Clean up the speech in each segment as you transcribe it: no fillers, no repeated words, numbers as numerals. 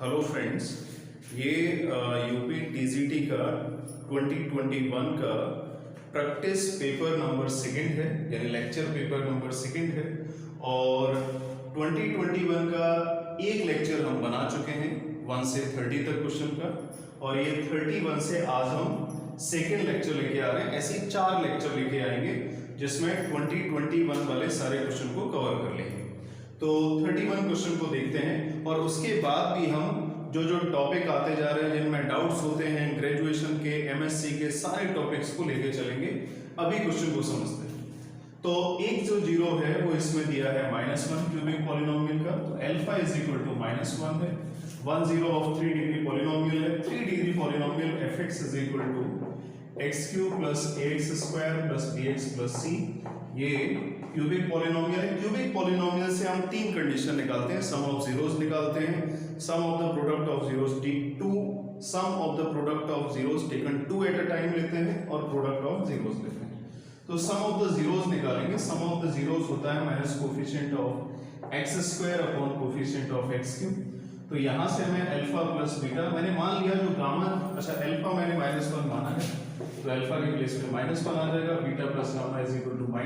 Hello friends, ये UP TGT का 2021 का प्रैक्टिस पेपर नंबर सेकंड है, यानी लेक्चर पेपर नंबर सेकंड है। और 2021 का एक लेक्चर हम बना चुके हैं 1 से 30 तक क्वेश्चन का, और ये 31 से आज हम सेकंड लेक्चर लेके आ रहे हैं। ऐसे 4 लेक्चर लेके आएंगे जिसमें 2021 वाले सारे क्वेश्चन को कवर कर लेंगे। तो 31 क्वेश्चन को देखते हैं और उसके बाद भी हम जो टॉपिक आते जा रहे हैं जिनमें डाउट्स होते हैं ग्रेजुएशन के, एमएससी के, सारे टॉपिक्स को लेके चलेंगे। अभी क्वेश्चन को समझते हैं। तो एक जो जीरो है वो इसमें दिया है -1 क्यूबिक पॉलिनोमियल का, तो अल्फा इज इक्वल टू -1 है। 1 0 ऑफ 3 डिग्री पॉलिनोमियल है। 3 degree polynomial fx is equal to x³ plus ax² plus bx plus c। ये क्यूबिक पॉलिनोमियल है। क्यूबिक पॉलिनोमियल से हम 3 कंडीशन निकालते हैं। सम ऑफ जीरोस निकालते हैं, sum of the product of zeros take 2, sum of the product of zeros taken 2 at a time लेते हैं, और प्रोडक्ट ऑफ जीरोस लेते हैं। तो सम ऑफ द जीरोस निकालेंगे। सम ऑफ द जीरोस होता है minus coefficient of x² upon coefficient of x³। तो यहां से मैं अल्फा प्लस बीटा, मैंने मान लिया जो गामा, अच्छा अल्फा मैंने -1 माना है, तो अल्फा के प्लेस पे -1 आ जाएगा। Beta plus gamma is equal to -a,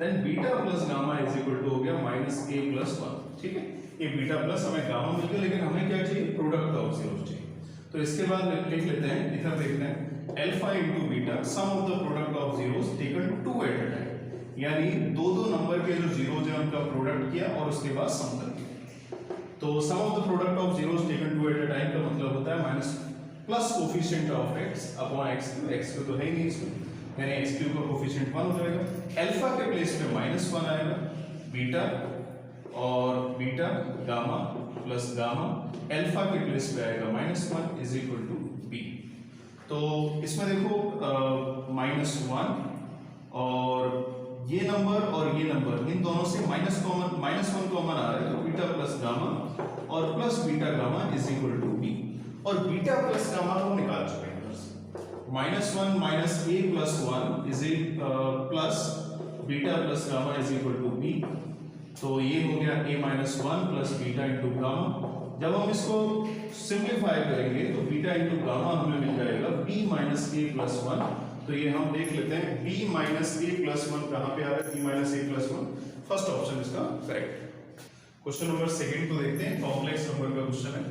then beta plus gamma is equal to हो गया -a प्लस 1। ठीक है, ये बीटा प्लस हमें गामा मिल गया, लेकिन हमें क्या चाहिए? प्रोडक्ट ऑफ जीरोस चाहिए। तो इसके बाद लिख लेते हैं, इधर देखते हैं alpha into beta some of the product of zeros taken 2 at a time, यानी दो नंबर के जो जीरोस हैं उनका प्रोडक्ट किया और उसके बाद सम कर दिया। तो sum of the product of zeros taken 2 at a time का मतलब होता है minus plus coefficient of x upon x³। x³ तो है ही नहीं इसमें, यानी x³ का कोफिशिएंट 1 हो जाएगा। अल्फा के प्लेस पे -1 आएगा, बीटा और beta gamma plus gamma, alpha के प्लेस पे आएगा -1 इज इक्वल टू b। तो इसमें देखो -1 और ये नंबर और ये नंबर, इन दोनों से -1 कॉमन आ रहा है, तो बीटा प्लस गामा और plus beta gamma is equal to b। और बीटा प्लस गामा को निकाल चुके हैं। -1 minus a plus 1 is plus beta plus gamma is equal to b। तो ये हो गया a minus 1 plus beta into gamma. जब हम इसको सिंप्लीफाई करेंगे तो बीटा इंटू गामा हमें मिल जाएगा b माइनस a प्लस 1। तो ये हम देख लेते हैं b माइनस a प्लस 1 कहाँ पे आ रहा है? b minus a plus 1, first option इसका करेक्ट। क्वेश्चन नंबर सेकंड को देखते हैं। कॉम्प्लेक्स नंबर का क्वेश्चन है।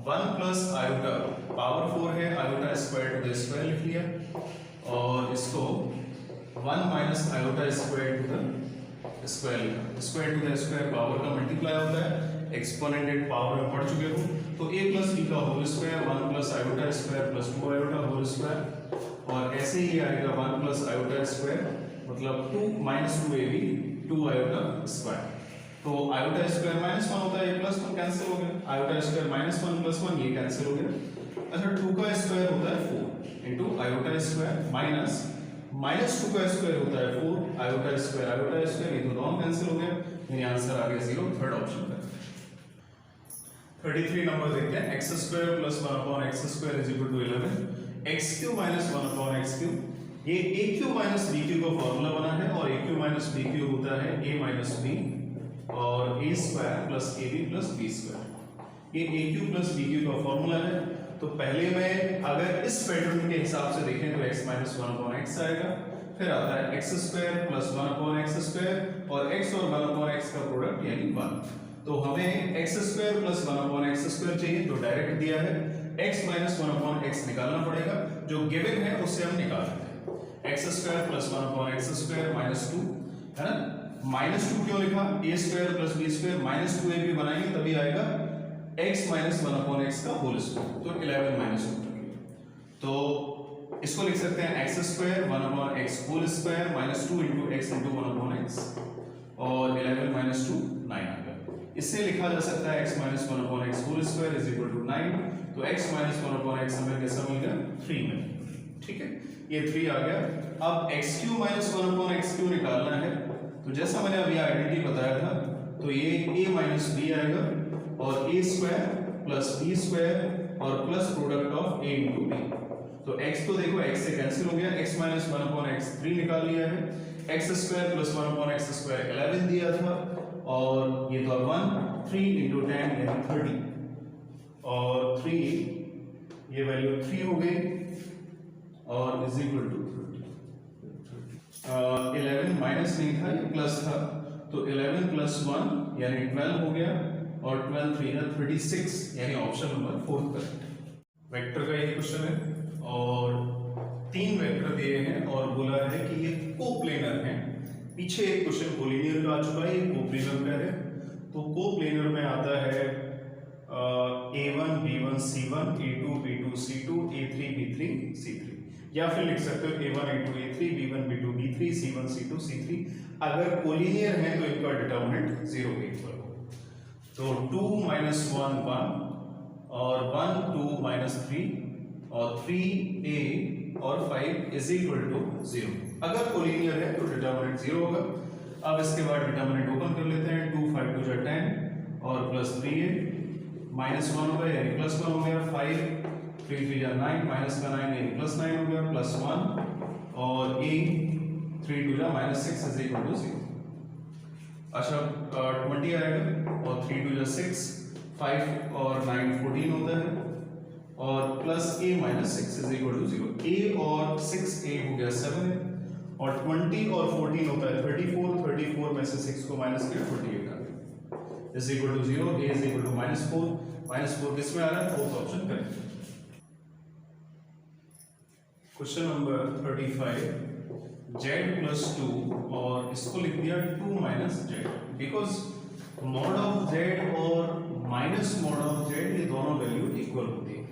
1 प्लस आयोटा पावर 4 है, iota square to the square लिख लिया, और इसको 1 minus iota square to the square लिखा। Square to the square power का मल्टीप्लाई होता है, एक्सपोनेंटेड पावर में पढ़ चुके हो। तो a प्लस b का whole square 1 plus iota square plus 2 iota whole square, और ऐसे ही आएगा 1 प्लस आयोटा स्क्वायर मतलब 2 माइनस 2ab 2 आयोटा स्क्वायर। तो आयोटा स्क्वायर -1 होता है, ये +1 कैंसिल हो गया। आयोटा स्क्वायर -1 + 1 ये कैंसिल हो गया। अच्छा 2 का स्क्वायर होता है 4 इंटू आयोटा स्क्वायर माइनस -2 का स्क्वायर होता है 4 आयोटा स्क्वायर, ये तो दोनों कैंसिल हो गया, यानी आंसर आ गया 0, थर्ड ऑप्शन का। 33 नंबर देखते हैं। x² + 1 upon x² is equal to 11, x³ - 1 upon x³। ये a³ - b³ का फॉर्मूला बना है, और a³ - b³ होता है a - b और a² plus ab plus b²। ये a³ प्लस b³ का फॉर्मूला है। तो पहले में अगर इस पैटर्न के हिसाब से देखें तो x - 1 अपॉन x आएगा, फिर आता है x² + 1 अपॉन x², और x और 1 अपॉन x का प्रोडक्ट यानी 1। तो हमें x² + 1 अपॉन x² चाहिए, जो डायरेक्ट दिया है। x - 1 अपॉन x निकालना पड़ेगा, जो गिवन है उससे हम निकाल लेते हैं। x² + 1 अपॉन x² -2 है ना। -2 क्यों लिखा? a² + b² -2ab बनाएंगे तभी आएगा x - 1 अपॉन x का होल स्क्वायर, तो 11 - 2। तो इसको लिख सकते हैं x² 1 upon x whole square -2 into x into 1 upon x, और 11 - 2 9 आ गया। इससे लिखा जा सकता है x - 1 upon x whole square is equal to 9। तो x - 1 अपॉन x हमें कैसा मिल गया? 3 मिल गया। ठीक है, ये 3 आ गया। अब x³ - 1 अपॉन x³ निकालना है, तो जैसा मैंने अभी आइडेंटिटी बताया था, तो ये a माइनस b आएगा, और a² प्लस b² और plus product of a into b। तो x तो देखो x से कैंसिल हो गया, x माइनस 1 अपॉन x 3 निकाल लिया है, x² प्लस 1 अपॉन x² 11 दिया था, और ये तो 1 3 इंटू 10 यानी 30। और 3 ये वैल्यू 3 हो गई और इज इक्वल टू 11 माइनस नहीं था ये प्लस था, तो 11 प्लस 1 यानी 12 हो गया और 12 3 या 36 यानी ऑप्शन नंबर 4 करेक्ट। वेक्टर का ये क्वेश्चन है और 3 वेक्टर दिए हैं और बोला है कि ये कोप्लेनर हैं। पीछे एक क्वेश्चन कोलिनियर का आ चुका है, ये कोप्लेनर का है। तो कोप्लेनर में आता है A1 B1 C1 A2 B2 C2 A3 B3 C3, या फिर लिख सकते हो A1 A2 A3 B1 B2 B3 C1 C2 C3। अगर कोलिनियर है तो इनका डिटर्मिनेंट 0 के इक्वल हो। तो 2 minus 1 1 और 1 2 minus 3 और 3A और 5 is equal to 0। अगर कोलिनियर है तो डिटर्मिनेंट 0 होगा। अब इसके बाद डिटर्मिनेंट ओपन कर लेते हैं। 2 5 2 10 और प्लस 3A माइनस 1 हो गया यानी प्लस 1 हो गया। 5 3 3 9 माइनस का 9 यानी प्लस 9 हो गया प्लस 1 और A 3 2 minus 6 is equal to 0। अच्छा 20 आएगा और 3 2 6 5 और 9 14 होता है और plus A minus 6 is equal to 0। A और 6A हो गया 7 है और 20 और 14 होता है 34। 34 में से 6 को माइनस किया 28 आ गया is equal to 0। A is equal to -4। -4 किस में आ रहा है? Fourth option correct. Question number 35 z plus 2 और इसको लिख दिया 2 minus z, because mod of z और माइनस मॉड ऑफ z ये दोनों वैल्यू इक्वल होती है।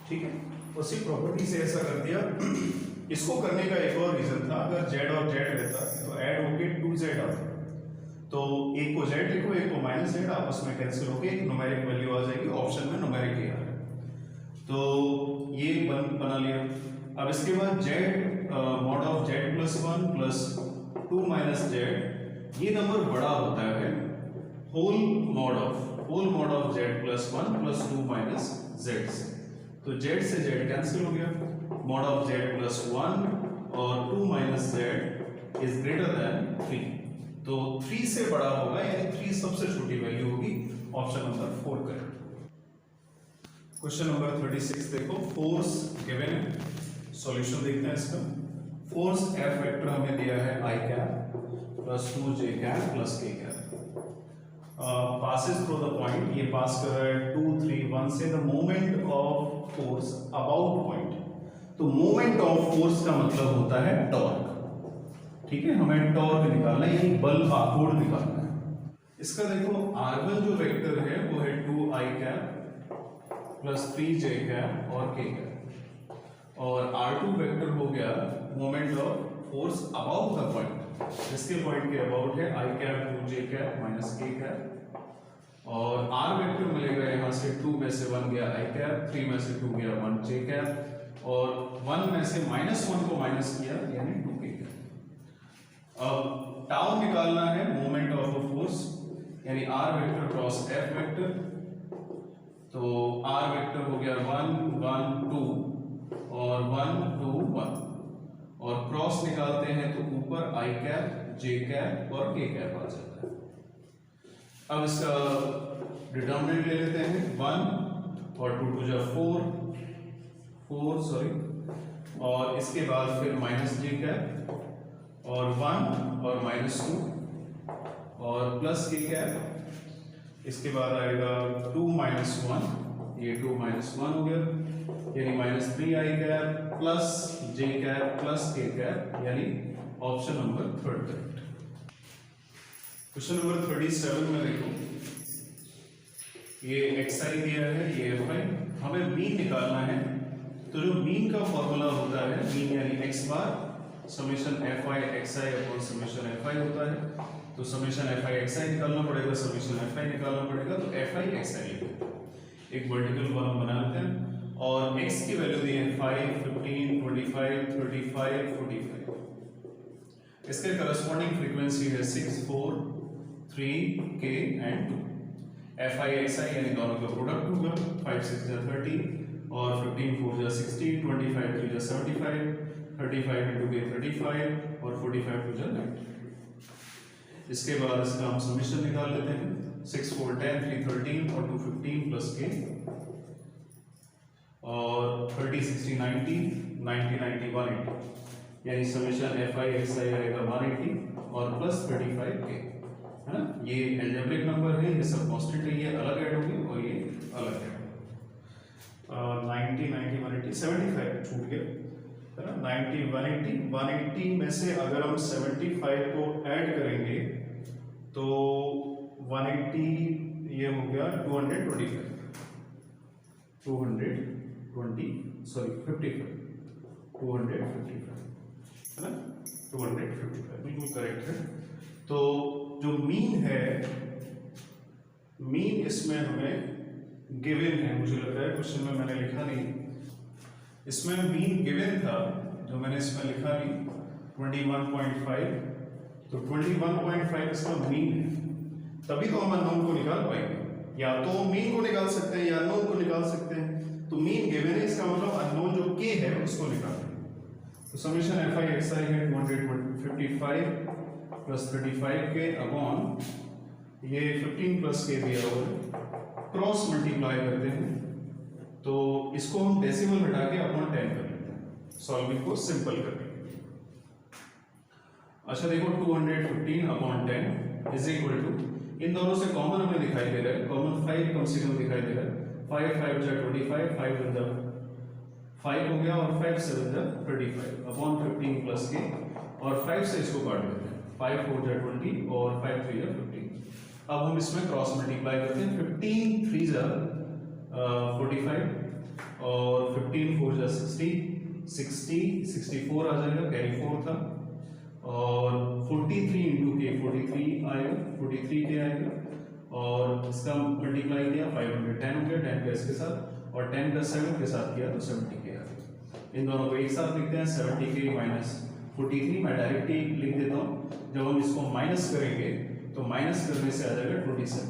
ठीक है, उसी प्रॉपर्टी से ऐसा कर दिया। इसको करने का एक और रीजन था, अगर z और z रहता तो ऐड होके 2z आता, तो एक को z लिखो एक को माइनस z, आपस में कैंसिल होके एक न्यूमेरिक वैल्यू आ जाएगी। ऑप्शन में न्यूमेरिक ही आ रहा है तो ये बना लिया। अब इसके बाद z mod of z plus 1 plus 2 minus z, ये नंबर बड़ा होता है whole mod of z plus 1 plus 2 minus z से, तो z से z कैंसिल हो गया। मॉड ऑफ z प्लस 1 और 2 minus z is greater than 3, तो 3 से बड़ा होगा यानी 3 सबसे छोटी वैल्यू होगी। Option number 4 correct. Question number 36 देखो, फोर्स गिवन है, सॉल्यूशन देखते हैं इसका। फोर्स F वेक्टर हमें दिया है I cap plus 2J cap plus K cap, passes through the point, ये पास कर रहा है 2 3 1 से। The moment of force about point, तो मोमेंट ऑफ फोर्स का मतलब होता है टॉर्क। ठीक है, हमें टॉर्क निकालना है यानी बल आघूर्ण निकालना है। इसका देखो R1 जो वेक्टर है वो है 2I cap plus 3J cap और K कैप, और R2 वेक्टर हो गया moment of force about the point, जिसके पॉइंट के अबाउट है I cap 2J cap minus K cap, और R वेक्टर मिलेगा यहाँ से 2 में से 1 गया I कैप, 3 में से 2 गया 1 J कैप, और 1 में से -1 को माइनस किया यानी 2K कैप। अब टाउ निकालना है मोमेंट ऑफ अ फोर्स यानी R vector cross F vector, तो R वेक्टर हो गया 1 1 2 और 1 2 1, और क्रॉस निकालते हैं तो ऊपर I कैप J कैप और K कैप आ जाता है। अब इसका डिटर्मिनेंट ले लेते हैं 1 और 2 2 जा 4 सॉरी, और इसके बाद फिर माइनस J कैप और 1 और -2 और प्लस K कैप, इसके बाद आएगा 2 -1, ये 2 -1 हो गया यानी -3I cap plus J cap plus K cap, यानी option number 3 correct. Question number 37 में देखो, ये xi दिया है, ये fi, हमें मीन निकालना है। तो जो मीन का फॉर्मूला होता है, मीन यानी x bar summation fi xi upon summation fi होता है, तो समेशन fi xi निकालना पड़ेगा, समेशन fi निकालना पड़ेगा, तो fi xi लिखते हैं। एक वर्टिकल कॉलम बना लेते हैं और x की वैल्यू दी है 5 15 25 35 45, इसके करस्पॉन्डिंग फ्रीक्वेंसी है 6 4 3 K एंड 2। fi xi यानी दोनों का प्रोडक्ट होगा, 5 6 जा 30 और 15 4 जा 60, 25 3 जा 75, 35 into K 35 और 45 2 जा 90। इसके बाद इसका हम समीशन निकाल लेते हैं। 6 4 10 3 13 और 2 15 प्लस के और 30 60 90 90 90 180 यानी समेशन एफ आई एक्स आई आएगा 180 और प्लस 35 के, है ना। ये एल्जेब्रिक नंबर है, ये सब कांस्टेंट है, ये अलग ऐड होंगे और ये अलग ऐड होंगे। 90 90 180 75 छूट गया, है ना। 90 180 180 में से अगर हम 75 को ऐड करेंगे तो 180 ये हो गया 225 55 है ना, 255 बिल्कुल करेक्ट है। तो जो मीन है, मीन इसमें हमें गिवन है, मुझे लगता है क्वेश्चन में मैंने लिखा नहीं, इसमें मीन गिवन था जो मैंने इसमें लिखा नहीं 21.5, तो 21.5 इसका मीन है, तभी तो हम अननोन को निकाल पाएंगे। या तो मीन को निकाल सकते हैं या अननोन को निकाल सकते हैं। तो मीन गिवन है, इसका मतलब अननोन जो के है उसको निकालें। तो समेशन एफ आई एक्स आई है 255 प्लस 35 के अपॉन ये 15 प्लस के दिया हुआ है, क्रॉस मल्टीप्लाई करते हैं तो इसको हम डेसिमल हटा के अपॉन 10 कर लेते हैं, सॉल्विंग को सिंपल करने के लिए। अच्छा देखो 215 अपॉन 10 इज इक्वल टू, इन दोनों से कॉमन हमें दिखाई दे रहा है, कॉमन 5 कम से कम दिखाई दे रहा है। 5 5 जा 25, 5 इन द 5 हो गया और 5 7 जा 35 अपॉन 15 प्लस के, और 5 से इसको काट देते हैं, 5 4 जा 20 और 5 3 जा 15। अब हम इसमें क्रॉस मल्टीप्लाई करते हैं, 15 3 जा 45 और 15 4 जा 60 64 आ जाएगा, कैरी 4 था, और 43 इंटू के 43 आएगा, 43 के आएगा, और इसका मल्टीप्लाई किया 510 हो गया 10 का इसके साथ, और 10 का 7 के साथ किया तो 70 के आ गया। इन दोनों को एक साथ लिखते हैं, 70 के माइनस 43, मैं डायरेक्ट ही लिख देता हूँ। जब हम इसको माइनस करेंगे तो माइनस करने से आ जाएगा 27,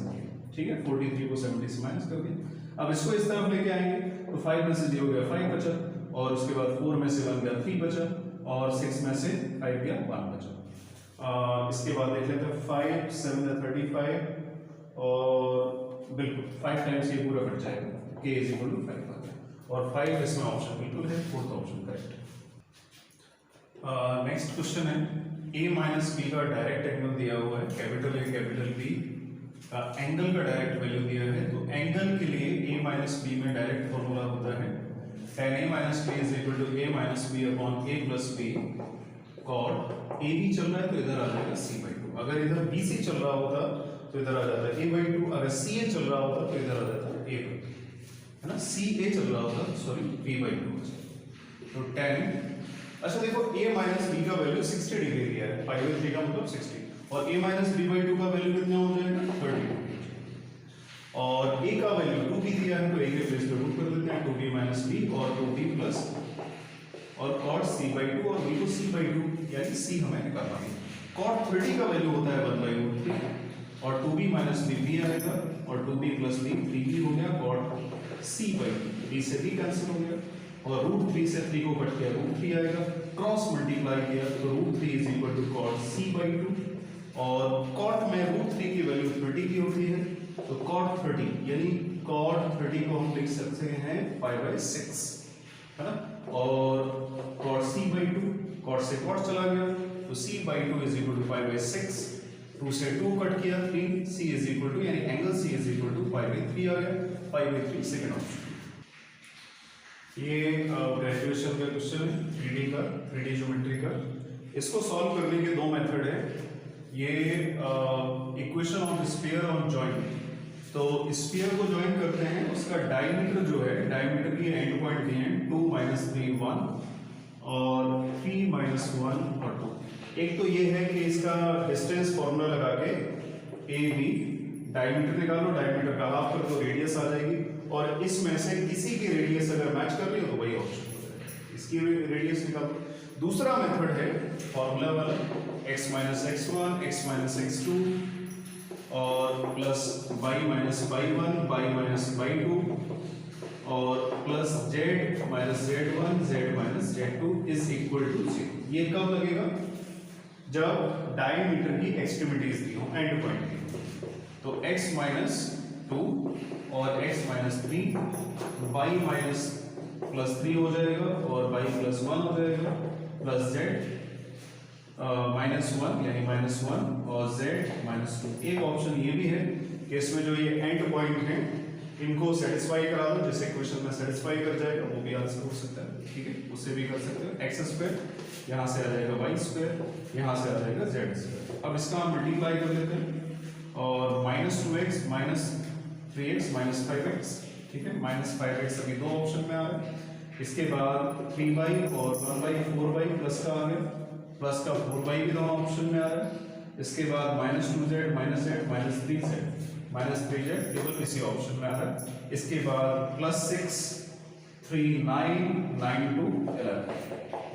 ठीक है, 43 को 70 से माइनस कर दिया। अब इसको इस तरफ लेके आएंगे तो 5 में से 0 गया 5 बचा, और उसके बाद 4 में से 1 गया 3 बचा, और 6 में से 5 गया 1 बचा। इसके बाद देख लेते हैं 5 7 35 और बिल्कुल 5 टाइम्स ये पूरा कट जाएगा, k इज इक्वल टू 5 आ गया, और 5 इसमें ऑप्शन बिल्कुल है, fourth option correct. Next question है, a माइनस बी का डायरेक्ट एंगल दिया हुआ है, कैपिटल ए कैपिटल बी का एंगल का डायरेक्ट वैल्यू दिया है। तो एंगल के लिए a माइनस बी में डायरेक्ट फॉर्मूला होता है tan a minus B is equal to a minus B upon a plus B, cot a b चल रहा है तो इधर आ जाएगा c/2, अगर इधर bc चल रहा होता तो इधर आ जाता है a/2, अगर ca चल रहा होता तो इधर आ जाता है a/2, है ना, ca चल रहा होता सॉरी b/2। तो tan, अच्छा देखो a माइनस b का वैल्यू 60 डिग्री दिया है, 5/3 का मतलब 60, और a माइनस b/2 का वैल्यू कितना हो जाएगा 30, और a का वैल्यू 2b दिया है तो a के प्लेस पे रूट कर देते हैं, 2b माइनस b और 2b प्लस, और cot c/2 और b को c/2, यानी c हमें निकालना है। cot 30 का वैल्यू होता है 1/√3, और 2b माइनस b आएगा, और 2b प्लस b 3b हो गया, cot c/2, b से b कैंसिल हो गया, और √3 से 3 को कट किया √3 आएगा, क्रॉस मल्टीप्लाई किया तो √3 is equal to cot c/2, और cot में √3 की वैल्यू 30 की होती है, तो cot 30 यानी cot 30 को हम लिख सकते हैं 5/6, है ना, और cot c/2, cot से cot चला गया तो c/2 इज इक्वल टू 5/6, 2 से 2 कट किया 3, c इज इक्वल टू यानी angle c is equal to 5/3 आ गया, 5/3 सेकंड ऑप्शन। ये ग्रेजुएशन का क्वेश्चन है 3D का, 3D ज्योमेट्री का। इसको सॉल्व करने के दो मेथड है। ये equation of sphere on joint, तो स्फीयर को ज्वाइन करते हैं, उसका डायमीटर जो है, डायमीटर की एंड पॉइंट दिए हैं 2 -3 1 और 3 -1 और 2। एक तो ये है कि इसका डिस्टेंस फॉर्मूला लगा के ए बी डायमीटर निकालो, डायमीटर का हाफ कर दो, रेडियस आ जाएगी, और इसमें से किसी की रेडियस अगर मैच कर रही हो तो वही ऑप्शन हो जाएगा, इसकी रेडियस निकालो। दूसरा मेथड है फॉर्मूला वाला, x - x1 x - x2 और plus y - y1 y - y2 और प्लस z - z1 z - z2 is equal to 0। ये कब लगेगा? जब डायमीटर की एक्सट्रीमिटीज दी हो, एंड पॉइंट दी हो। तो x माइनस 2 और x minus 3 y minus plus 3 हो जाएगा और y प्लस 1 हो जाएगा प्लस z माइनस 1 यानी माइनस 1 और z माइनस 2। एक ऑप्शन ये भी है कि इसमें जो ये एंड पॉइंट हैं इनको सेटिस्फाई करा दो, जैसे क्वेश्चन में सेटिस्फाई कर जाएगा, वो भी आंसर हो सकता है, ठीक है, उससे भी कर सकते हो। एक्स स्क्वायर यहाँ से आ जाएगा वाई स्क्वायर, यहाँ से आ जाएगा जेड स्क्वायर। अब इसका हम मल्टीप्लाई कर लेते हैं और minus 2x minus 3x minus 5x, ठीक है, माइनस 5x अभी दो ऑप्शन में आ रहा है। इसके बाद 3y और 1y 4y प्लस का आ गया, प्लस का 4y भी दोनों ऑप्शन में आ रहा है। इसके बाद minus 2z minus z minus 3z minus 3z केवल इसी ऑप्शन में आ रहा है। इसके बाद प्लस 6 3 9 9 2 11,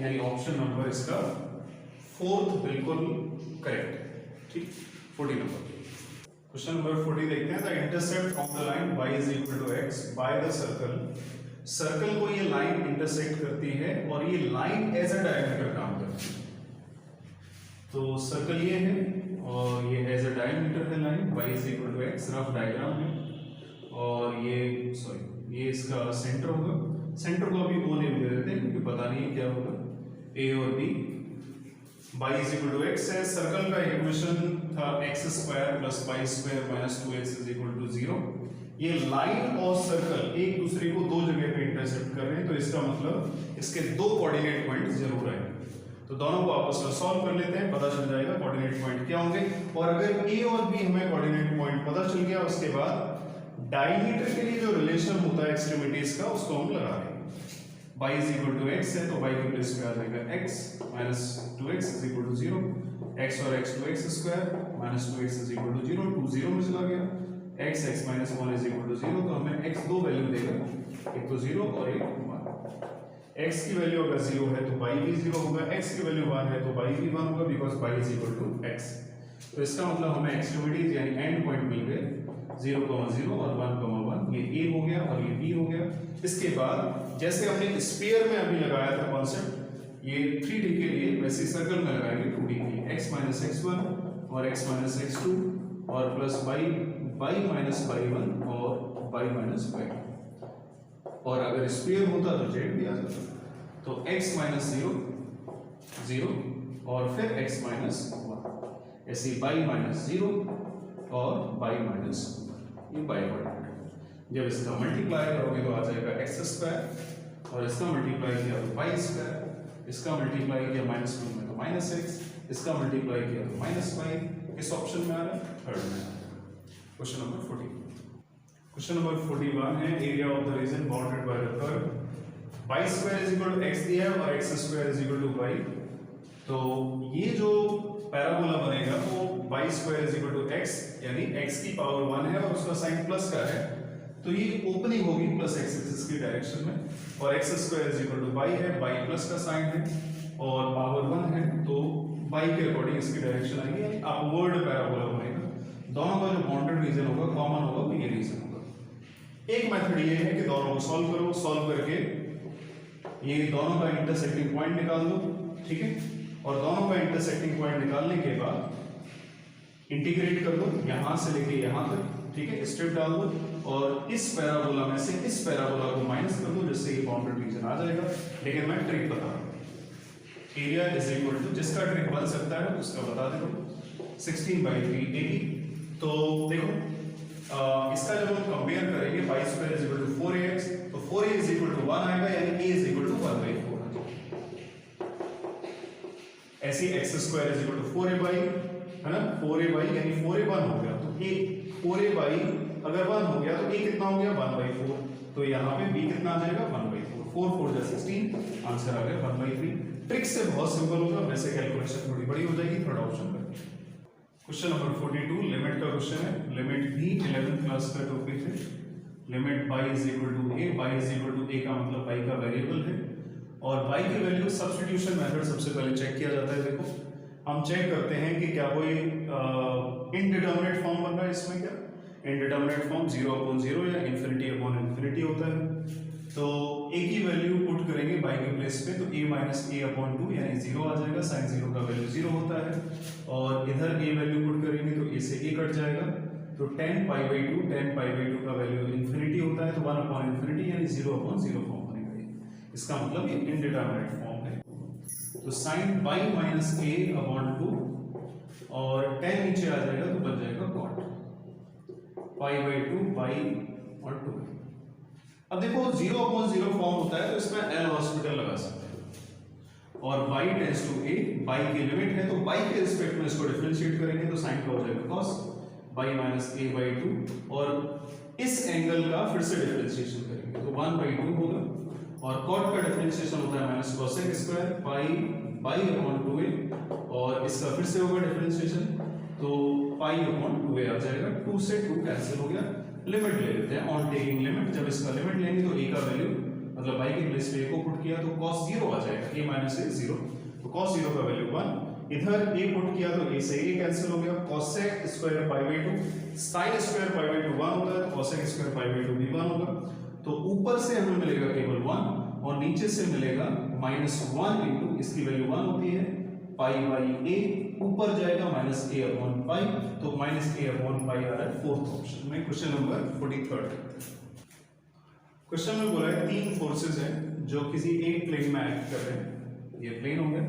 यानी ऑप्शन नंबर इसका फोर्थ बिल्कुल करेक्ट, ठीक। 40 नंबर। क्वेश्चन नंबर 40 देखते हैं। The intercept of the line y is equal to x by the circle. Circle को ये लाइन इंटरसेक्ट करती है और ये लाइन एज अ डायमीटर काम करती है। तो सर्कल ये है और ये एज अ डायमीटर है line, y is equal to x, rough diagram है। और ये सॉरी ये इसका सेंटर होगा। सेंटर को अभी ओ नेम दे देते हैं क्योंकि पता नहीं है क्या होगा, a और b। y is equal to x है। सर्कल का इक्वेशन था x square plus y square minus 2x is equal to 0। ये लाइन और सर्कल एक दूसरे को दो जगह पे इंटरसेक्ट कर रहे हैं, तो इसका मतलब इसके दो कोऑर्डिनेट पॉइंट जरूर आएंगे। तो दोनों को आपस में सॉल्व कर लेते हैं, पता चल जाएगा कोऑर्डिनेट पॉइंट क्या होंगे। और अगर ए और बी हमें कोऑर्डिनेट पॉइंट पता चल गया, उसके बाद डायमीटर के लिए जो रिलेशन होता है एक्सट्रीमिटीज का, उसको हम लगा देंगे। y is equal to x है तो y के प्लेस पे आ जाएगा x minus 2x is equal to 0, x और x 2x square minus 2x is equal to 0, 2 0 में चला गया, x minus 1 is equal to 0। तो हमें x दो वैल्यू देगा, एक तो 0 और एक 1। x की वैल्यू अगर 0 है तो y भी 0 होगा, x की वैल्यू 1 है तो y भी 1 होगा, because y is equal to x। तो इसका मतलब हमें एक्सट्रीमिटीज यानी एंड पॉइंट मिल गए 0, 0 और 1, 1, ये a हो गया और ये b हो गया। इसके बाद जैसे हमने स्फीयर में अभी लगाया था कॉन्सेप्ट, ये 3D के लिए, वैसे सर्कल में लगाएंगे 2D के लिए, x माइनस x1 और x माइनस x2 और प्लस y माइनस y1 और y माइनस y2। और अगर स्क्वायर होता तो z भी आ जाता, तो x माइनस 0 0 और फिर x माइनस 1, ऐसे y माइनस 0 और y माइनस 1, ये बाई कोऑर्डिनेट। जब इसका मल्टीप्लाई करोगे तो आ जाएगा x स्क्वायर और इसका मल्टीप्लाई किया तो y स्क्वायर, इसका मल्टीप्लाई किया माइनस 2 में तो माइनस x, इसका मल्टीप्लाई किया तो माइनस y। किस ऑप्शन में आ रहा है? थर्ड में आ रहा है। Question number 40। क्वेश्चन नंबर 41 है area of the region bounded by the curve y square is equal to x दिया है और x square is equal to y। तो ये जो पैराबोला बनेगा वो y square is equal to x, यानी x की पावर 1 है और उसका साइन प्लस का है, तो ये ओपनिंग होगी प्लस x एक्सिस की डायरेक्शन में, और x square is equal to y है, y प्लस का साइन है और पावर 1 है, तो y के अकॉर्डिंग इसकी डायरेक्शन आएगी, यानी अपवर्ड पैराबोला बनेगा। दोनों का जो बाउंडेड रीजन होगा कॉमन होगा, वो ये रीजन होगा। एक मेथड ये है कि दोनों को सॉल्व करो, सॉल्व करके ये दोनों का इंटरसेक्टिंग पॉइंट निकाल दो, ठीक है, और दोनों का इंटरसेक्टिंग पॉइंट निकालने के बाद इंटीग्रेट कर दो यहां से लेके यहां तक, ठीक है, स्ट्रिप डाल दो और इस पैराबोला में से इस पैराबोला को माइनस कर दो, जिससे ये बाउंडेड रीजन आ जाएगा। लेकिन मैं ट्रिक बता रहा हूं, एरिया इज इक्वल टू, जिसका ट्रिक बन सकता है उसका बता दे, 16/3 80। तो देखो इसका जब हम कंपेयर करेंगे y square is equal to 4ax, तो 4a इज इक्वल टू 1 आएगा, यानी a इज इक्वल टू 1/4। ऐसे x square is equal to 4ay, है ना, 4ay यानी 4a 1 हो गया, तो a 4ay अगर 1 हो गया तो a कितना हो गया 1/4, तो यहाँ पे b कितना आ जाएगा 1/4, 4 4 जा 16, आंसर आ गया 1/3। ट्रिक से बहुत सिंपल होगा, वैसे कैलकुलेशन थोड़ी बड़ी हो जाएगी, थर्ड ऑप्शन पर। क्वेश्चन नंबर 42 लिमिट का क्वेश्चन है। लिमिट भी 11th क्लास का टॉपिक है। Limit y is equal to a, y is equal to a का मतलब y का वेरिएबल है, और y की वैल्यू सब्स्टिट्यूशन मेथड सबसे पहले चेक किया जाता है। देखो हम चेक करते हैं कि क्या कोई इनडिटर्मिनेट फॉर्म बन रहा है इसमें, क्या इनडिटर्मिनेट फॉर्म 0/0 या ∞/∞ होता है। तो a की वैल्यू पुट करेंगे y के प्लेस पे, तो a माइनस a/2 यानी 0 आ जाएगा, साइन 0 का वैल्यू 0 होता है, और इधर a वैल्यू पुट करेंगे तो a से a कट जाएगा, तो tan पाई बाई टू का वैल्यू इन्फिनिटी होता है, तो 1 अपॉन इन्फिनिटी यानी 0/0 फॉर्म बनेगा ये। इसका मतलब ये इनडिटरमिनेट फॉर्म है। तो sine by minus a upon 2 और tan नीचे आ जाएगा तो बन जाएगा cot पाई बाई 2 बाई और 2। अब देखो 0/0 फॉर्म होता है तो इसमें एल हॉस्पिटल लगा सकते हैं और y tends to a, y की लिमिट है तो y के रिस्पेक्ट में इसको डिफरेंशिएट करेंगे तो साइन का हो जाएगा cos y minus a by 2 और इस एंगल का फिर से डिफरेंशिएशन करेंगे तो 1/2 होगा और cot का डिफरेंशिएशन होता है minus cosec square pi by upon 2a और इसका फिर से होगा डिफरेंशिएशन तो पाई अपॉन 2a आ जाएगा। 2 से 2 कैंसिल हो गया। लिमिट ले लेते हैं ऑन टेकिंग लिमिट। जब इसका लिमिट लेंगे तो a का वैल्यू मतलब y के प्लेस पे a को पुट किया तो cos 0 आ जाएगा, a माइनस a 0 तो cos 0 का वैल्यू 1। इधर a पुट किया तो a से a कैंसिल हो गया। cosec square pi by 2 sin square pi by 2 1 होता है तो cosec स्क्वायर पाई बाई 2 भी 1 होगा। तो ऊपर से हमें मिलेगा केवल 1 और नीचे से मिलेगा -1 इनटू इसकी वैल्यू 1 होती है पाई बाई a, ऊपर जाएगा माइनस a अपॉन पाई तो माइनस a अपॉन पाई आ रहा है फोर्थ ऑप्शन में। Question number 43। क्वेश्चन में बोला है तीन फोर्सेस हैं जो किसी एक प्लेन में एक्ट कर रहे हैं, ये प्लेन हो गया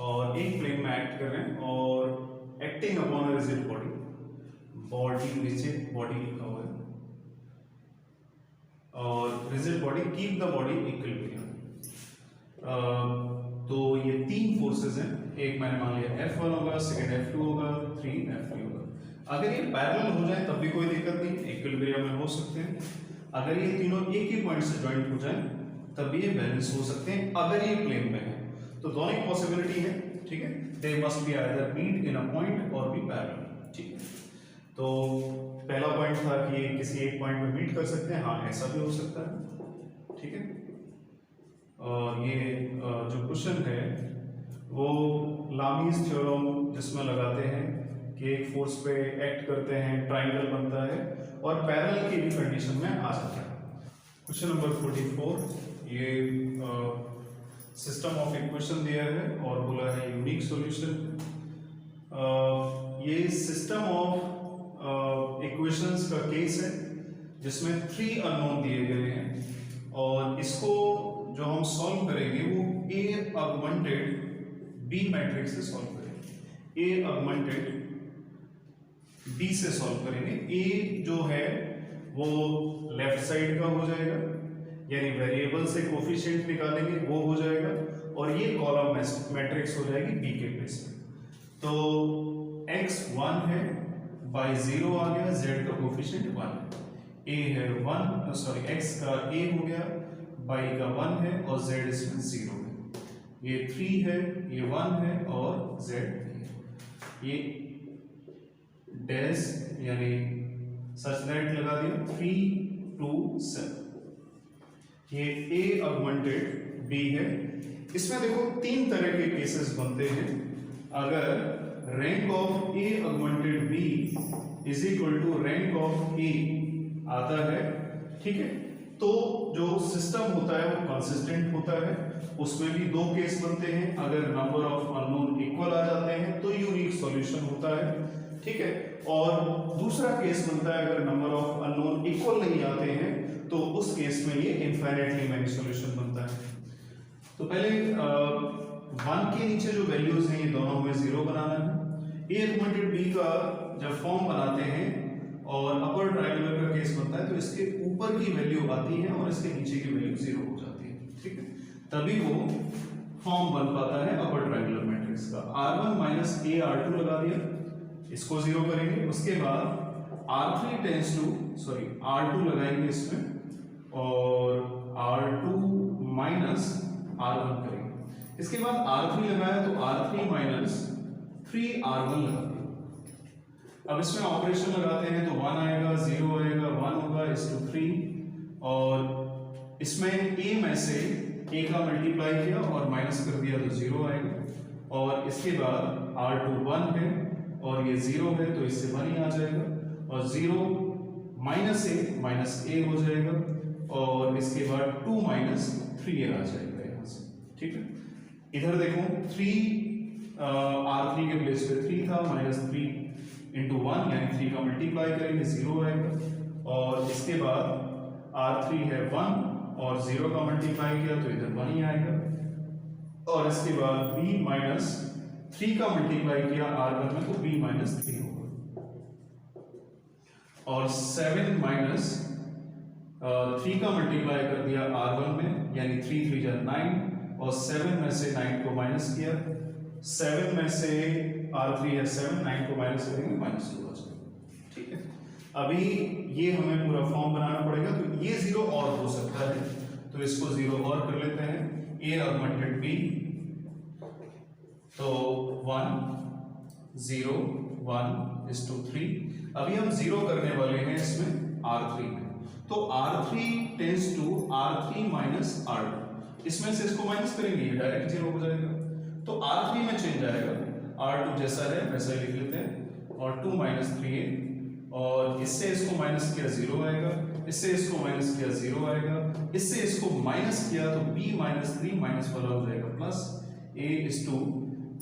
और एक प्लेन में एक्ट कर रहे हैं और acting upon a rigid body, body rigid body लिखा हुआ है और rigid body keep the body equilibrium. तो ये तीन फोर्सेस हैं, एक मैंने मान लिया F1 होगा, सेकंड F2 होगा, 3 F3 होगा। अगर ये पैरेलल हो जाए तब भी कोई दिक्कत नहीं, इक्विलिब्रियम में हो सकते हैं। अगर ये तीनों एक ही पॉइंट से जॉइंट हो जाए तब ये बैलेंस हो सकते हैं अगर ये प्लेन में है तो दोनों की पॉसिबिलिटी है, ठीक है। They must be either meet in a point और बी पैरेलल, ठीक है। तो पहला पॉइंट था कि ये किसी एक पॉइंट में मीट कर सकते हैं, हाँ ऐसा भी हो सकता है, ठीक है। और ये जो क्वेश्चन है वो लामीज थ्योरम जिसमें लगाते हैं कि एक फोर्स पे एक्ट करते हैं, ट्राइंगल बनता है और पैरेलल की भी कंडीशन में आ जाता है। क्वेश्चन नंबर 44, ये सिस्टम ऑफ इक्वेशन दिया है और बोला है यूनिक सॉल्यूशन। ये सिस्टम ऑफ इक्वेशंस का केस है जिसमें 3 अननोन दिए गए हैं और इसको जो हम सॉल्व करेंगे वो A ऑगमेंटेड B मैट्रिक्स से सॉल्व करेंगे। A ऑगमेंटेड B से सॉल्व करेंगे। A जो है वो लेफ्ट साइड का हो जाएगा यानी वेरिएबल से कोफिशिएंट निकालेंगे वो हो जाएगा और ये कॉलम मैट्रिक्स हो जाएगी B के प्लेस में। तो x 1 है, y 0 आ गया, z का कोफिशिएंट 1 है, a है 1 सॉरी x का a हो गया, y का 1 है और z इसमें 0 है, ये 3 है, ये 1 है और z 3 है। ये डैश यानी सच दैट लगा दिया 3 2 7। ये a ऑगमेंटेड b है। इसमें देखो 3 तरह के केसेस बनते हैं। अगर rank of a augmented b is equal to rank of a आता है, ठीक है, तो जो सिस्टम होता है वो कंसिस्टेंट होता है। उसमें भी 2 केस बनते हैं। अगर नंबर ऑफ अननोन इक्वल आ जाते हैं तो यूनिक सॉल्यूशन होता है, ठीक है। और दूसरा केस बनता है अगर नंबर ऑफ अननोन इक्वल नहीं आते हैं तो उस केस में ये इनफाइनाइटली मैनी सॉल्यूशन बनता है। तो पहले 1 के नीचे जो वैल्यूज हैं ये दोनों में 0 बनाना है। a ऑगमेंटेड b का जब फॉर्म बनाते हैं और अपर ट्रायंगुलर का केस बनता है तो इसके ऊपर की वैल्यू आती है और इसके नीचे की वैल्यू 0 हो जाती है, ठीक है। तभी वो फॉर्म बन पाता है अपर ट्रायंगुलर मैट्रिक्स का। r1 माइनस a r2 लगा दिया, इसको 0 करेंगे। उसके बाद r3 tends to sorry r2 लगाएंगे इसमें और r2 माइनस r1 करेंगे। इसके बाद r3 लगाया तो r3 माइनस 3r1 लगा दिया। अब इसमें ऑपरेशन लगाते हैं तो 1 आएगा, 0 आएगा, 1 होगा, इस टू 3 और इसमें a में से a का मल्टीप्लाई किया और माइनस कर दिया तो 0 आएगा और इसके बाद r2 1 है और ये 0 है तो इससे 1 ही आ जाएगा और 0 माइनस a हो जाएगा और इसके बाद 2 माइनस 3a आ जाएगा यहाँ से, ठीक है। इधर देखो 3 r3 के प्लेस पे 3 था, -3 इंटू 1 यानी 3 का मल्टीप्लाई करेंगे 0 आएगा, और इसके बाद R3 है 1 और 0 का मल्टीप्लाई किया तो इधर 1 ही आएगा, और इसके बाद b माइनस 3 का मल्टीप्लाई किया R1 में तो b माइनस 3 होगा, और 7 माइनस 3 का मल्टीप्लाई कर दिया R1 में यानी 3 3 जा 9, और 7 में से 9 को माइनस किया, 7 में से R3 है 7, 9 को माइनस करेंगे -2 आ जाएगा। ठीक है, अभी ये हमें पूरा फॉर्म बनाना पड़ेगा, तो ये 0 और हो सकता है तो इसको 0 और कर लेते हैं, a ऑगमेंटेड b, तो 1 0 1 is to 3। अभी हम 0 करने वाले हैं इसमें R3 में, तो R3 tense to R3 minus R2, इसमें से इसको माइनस करेंगे ये डायरेक्ट 0 हो जाएगा, तो R3 में चेंज आएगा, R2 जैसा है वैसा ही लिख लेते हैं, और 2 माइनस 3a, और इससे इसको माइनस किया 0 आएगा, इससे इसको माइनस किया 0 आएगा, इससे इसको माइनस किया तो b माइनस 3 माइनस वाला हो जाएगा प्लस a is 2,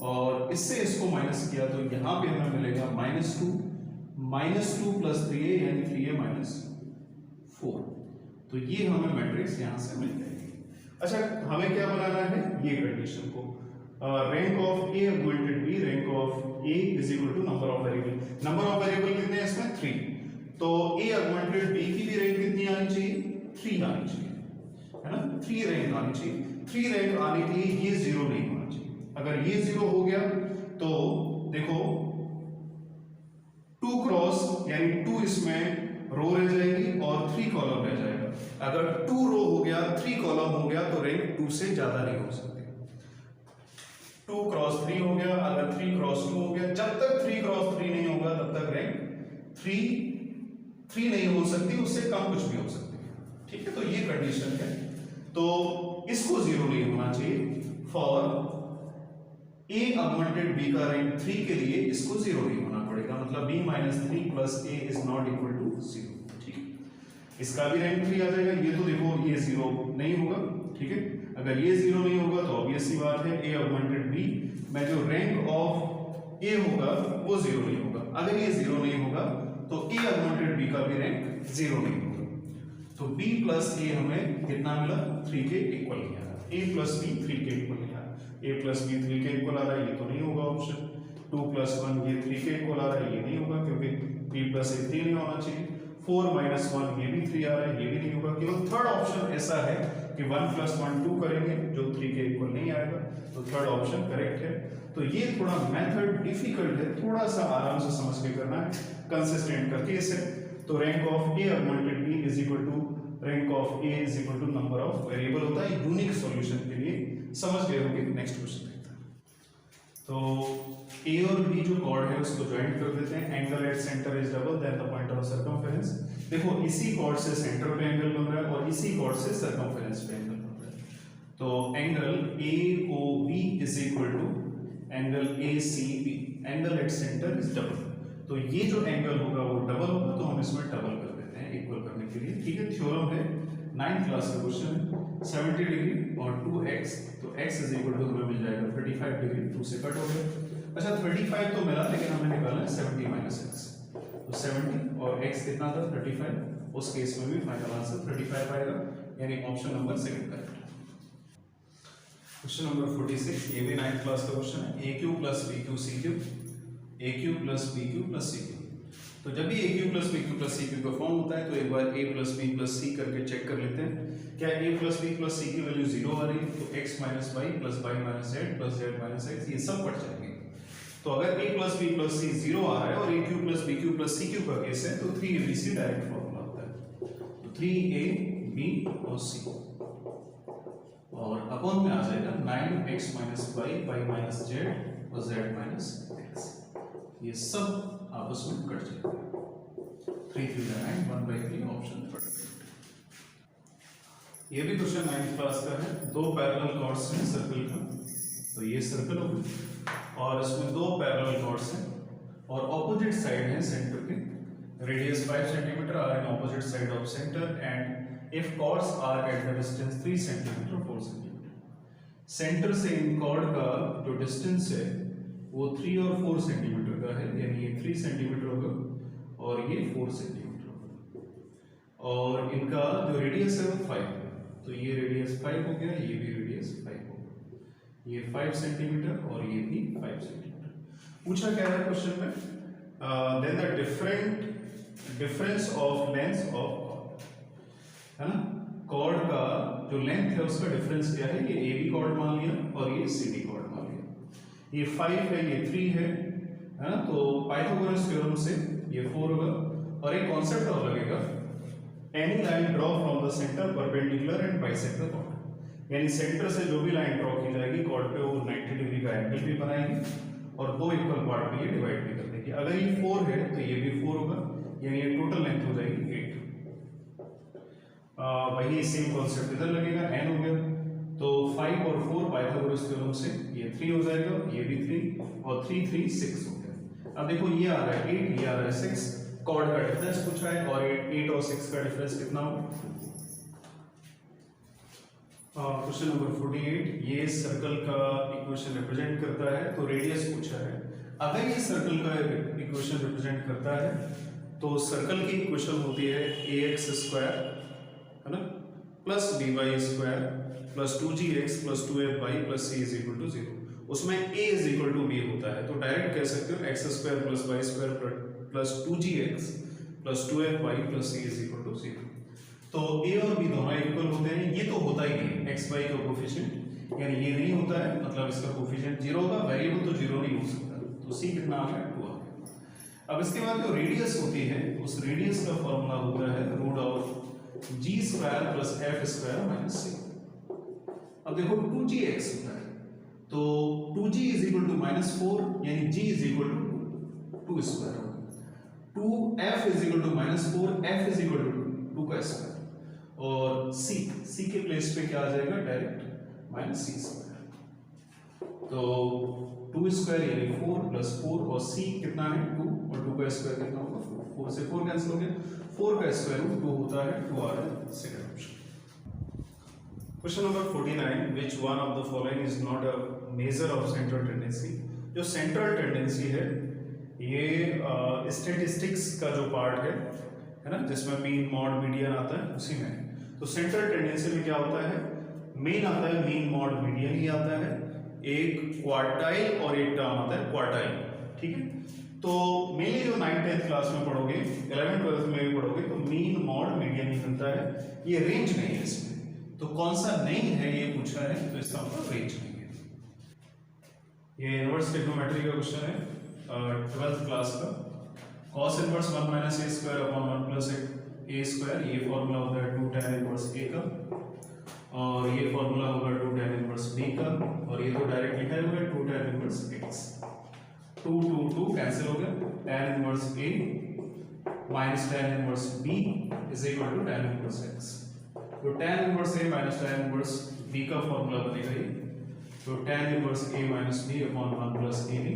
और इससे इसको माइनस किया तो यहाँ पे हमें मिलेगा -2 प्लस 3a यानी 3a माइनस 4, तो ये हमें मैट्रिक्स यहाँ से मिल जाएगी। अच्छा, हमें क्या बनाना है ये कंडीशन को, rank of a augmented b, rank of a is equal to number of variable, number of variable कितने हैं इसमें 3, तो ए ऑगमेंटेड बी की भी रैंक कितनी आनी चाहिए 3 आनी चाहिए, है ना, 3 रैंक आनी चाहिए, 3 रैंक आने के लिए ये 0 नहीं होना चाहिए, अगर ये 0 हो गया तो देखो 2 क्रॉस यानी 2 इसमें रो रह जाएगी और 3 कॉलम रह जाएगा, अगर 2 रो हो गया 3 कॉलम हो गया तो रैंक 2 से ज्यादा नहीं हो सकती, 2 क्रॉस 3 हो गया, अगर 3 क्रॉस 2 हो गया, जब तक 3 क्रॉस 3 नहीं होगा तब तक रैंक 3 नहीं हो सकती, उससे कम कुछ भी हो सकती है। ठीक है, तो ये कंडीशन है, तो इसको 0 नहीं होना चाहिए फॉर a ऑगमेंटेड b का रैंक 3 के लिए इसको 0 नहीं होना पड़ेगा, मतलब b minus 3 plus a is not equal to 0। ठीक है, इसका भी रैंक 3 आ जाएगा, ये तो देखो ये 0 नहीं होगा। ठीक है, अगर ये 0 नहीं होगा तो ऑब्वियस सी बात है a ऑगमेंटेड b में जो रैंक ऑफ a होगा वो 0 नहीं होगा, अगर ये 0 नहीं होगा तो a ऑगमेंटेड b का भी रैंक 0 नहीं होगा, तो b प्लस a हमें कितना मिला 3 के इक्वल नहीं आ रहा, a प्लस b 3 के इक्वल नहीं आ रहा, a प्लस b 3 के इक्वल आ रहा है, ये तो नहीं होगा ऑप्शन, 2 प्लस 1 ये 3 के इक्वल आ रहा है, ये नहीं होगा क्योंकि b प्लस a 3 नहीं होना चाहिए, 4 माइनस 1 ये भी 3 आ रहा है, ये भी नहीं होगा, केवल थर्ड ऑप्शन ऐसा है कि 1 प्लस 1 2 करेंगे जो 3 के इक्वल नहीं आएगा, तो थर्ड ऑप्शन करेक्ट है। तो ये थोड़ा मेथड डिफिकल्ट है, थोड़ा सा आराम से समझ के करना है, कंसिस्टेंट करके इसे, तो rank of a augmented b is equal to rank of a is equal to number of variable होता है, यूनिक सॉल्यूशन के लिए समझ गए होंगे। नेक्स्ट क्वेश्चन देखते हैं, तो a और b जो कॉर्ड है उसको ज्वाइन कर देते हैं, angle at centre is double than the point of circumference, देखो इसी कॉर्ड से सेंटर पे एंगल बन रहा है और इसी कॉर्ड से सर्कमफेरेंस पे एंगल बन रहा है, तो angle AOB is equal to angle ACB, angle at centre is double, तो ये जो एंगल होगा वो डबल होगा, तो हम इसमें डबल कर देते हैं इक्वल करने के लिए। ठीक है, थ्योरम है, 9th क्लास का क्वेश्चन है, 70 डिग्री और 2x, तो x इज इक्वल टू हमें मिल जाएगा 35 डिग्री, 2 से कट हो गया। अच्छा 35 तो मिला लेकिन हमें निकालना है 70 माइनस x, तो 70 और x कितना था 35, उस केस में भी फाइनल आंसर 35 आएगा, यानी option number second correct. Question number 46, ये भी 9th क्लास का क्वेश्चन है, AQ plus BQ CQ, AQ plus BQ plus CQ, तो जब भी AQ plus BQ plus CQ का फॉर्म होता है तो एक बार A plus B plus C करके चेक कर लेते हैं, क्या A plus B plus C की वैल्यू 0 आ रही है, तो x minus y plus y minus z plus z minus x ये सब कट जाएंगे, तो अगर A plus B plus C 0 आ रहा है और AQ plus BQ plus CQ का केस है तो 3ABC डायरेक्ट फॉर्मूला होता है, तो 3AB और C और अपॉन में आ जाएगा 9x minus y y minus z और z माइनस x, ये सब आपस में कट जाएगा, 3 3 9 1/3 ऑप्शन करेक्ट। ये भी क्वेश्चन 9th क्लास का है, दो पैरेलल कॉर्ड्स हैं सर्कल का, तो ये सर्कल हो गया और इसमें दो पैरेलल कॉर्ड्स हैं और ऑपोजिट साइड है सेंटर के, radius 5 centimetre are in opposite side of centre and if chords are at the distance 3 centimetre 4 centimetre, centre से इन कॉर्ड का जो डिस्टेंस है वो 3 और 4 सेंटीमीटर का है, यानी ये 3 सेंटीमीटर होगा और ये 4 सेंटीमीटर होगा, और इनका जो रेडियस है वो 5 है, तो ये रेडियस 5 हो गया, ये भी रेडियस 5 होगा, ये 5 सेंटीमीटर और ये भी 5 सेंटीमीटर। पूछा क्या है क्वेश्चन में, then the difference of length of chord, है ना, कॉर्ड का जो लेंथ है उसका डिफरेंस क्या है, ये ए बी कॉर्ड मान लिया और ये सी डी कॉर्ड मान लिया, ये 5 है ये 3 है ना, तो पाइथागोरस थ्योरम से ये 4 होगा, और एक कॉन्सेप्ट और लगेगा, any line draw from the centre perpendicular and bisect the chord, यानी सेंटर से जो भी लाइन ड्रॉ की जाएगी कॉर्ड पे वो 90 डिग्री का एंगल भी बनाएगी और दो इक्वल पार्ट में ये डिवाइड भी कर देगी। अगर ये 4 है तो ये भी 4 होगा, यानी ये टोटल लेंथ हो जाएगी 8। वही सेम कॉन्सेप्ट इधर लगेगा, n हो गया, तो 5 और 4 पाइथागोरस थ्योरम से ये 3 हो जाएगा, ये भी 3 और 3 3 6 हो गया। अब देखो ये आ रहा है 8, ये आ रहा है 6, कॉर्ड का डिफरेंस पूछा है और 8 और 6 का डिफरेंस कितना होगा। क्वेश्चन नंबर 48, ये सर्कल का इक्वेशन रिप्रेजेंट करता है, तो रेडियस पूछा है। अगर ये सर्कल का इक्वेशन रिप्रेजेंट करता है तो सर्कल की इक्वेशन होती है ax स्क्वायर, है ना, plus by square plus 2gx plus 2fy plus c is equal to 0। उसमें a is equal to b होता है, तो डायरेक्ट कह सकते हो x square plus y square plus 2gx plus 2fy plus c is equal to 0। तो a और b दोनों इक्वल होते हैं, ये तो होता ही नहीं x y का कोफिशिएंट, यानी ये नहीं होता है, मतलब इसका कोफिशिएंट 0 होगा, वेरिएबल तो 0 नहीं हो सकता, तो c कितना आ गया 2 आ गया। अब इसके बाद जो रेडियस होती है उस रेडियस का फॉर्मूला होता है root of g square plus f square minus c। अब देखो 2gx होता है, तो 2g इज इक्वल टू -4, यानी g is equal to 2 square होगा, 2f is equal to -4, f is equal to 2 का स्क्वायर, और c के प्लेस पे क्या आ जाएगा, डायरेक्ट माइनस c स्क्वायर। तो 2 स्क्वायर यानी 4 प्लस 4 और c कितना है 2 और 2 का स्क्वायर कितना होगा 4, 4 से 4 कैंसिल हो गया, 4 का स्क्वायर रूट 2 होता है, 2 आ रहा है second option. Question number 49, which one of the following is not a measure of central tendency. जो सेंट्रल टेंडेंसी है ये स्टैटिस्टिक्स का जो पार्ट है ना, जिसमें मीन मॉड मीडियन आता है उसी में। तो सेंट्रल टेंडेंसी में क्या होता है, मीन आता है, मीन मॉड मीडियन ही आता है, एक क्वार्टाइल और एक टर्म आता है क्वार्टाइल, ठीक है। तो मेनली जो 9th 10th क्लास में पढ़ोगे, 11th 12th में भी पढ़ोगे, तो मीन मॉड मीडियन ही मिलता है, ये रेंज नहीं है इसमें। तो कौन सा नहीं है ये पूछा है, तो इसका मतलब रेंज नहीं है। ये इनवर्स ट्रिग्नोमेट्री का क्वेश्चन है 12th क्लास का। cos inverse 1 minus a square upon 1 plus a square, ये फॉर्मूला होता है 2 tan इनवर्स a का, और ये फॉर्मूला होगा 2 tan इनवर्स b का, और ये तो डायरेक्ट लिखा हुआ है 2 tan इनवर्स x। 2 2 2 कैंसिल हो गया, tan inverse a minus tan inverse b is equal to tan inverse x। तो tan inverse a minus tan inverse b का फॉर्मूला बनेगा ये, तो tan inverse a minus b upon 1 plus ab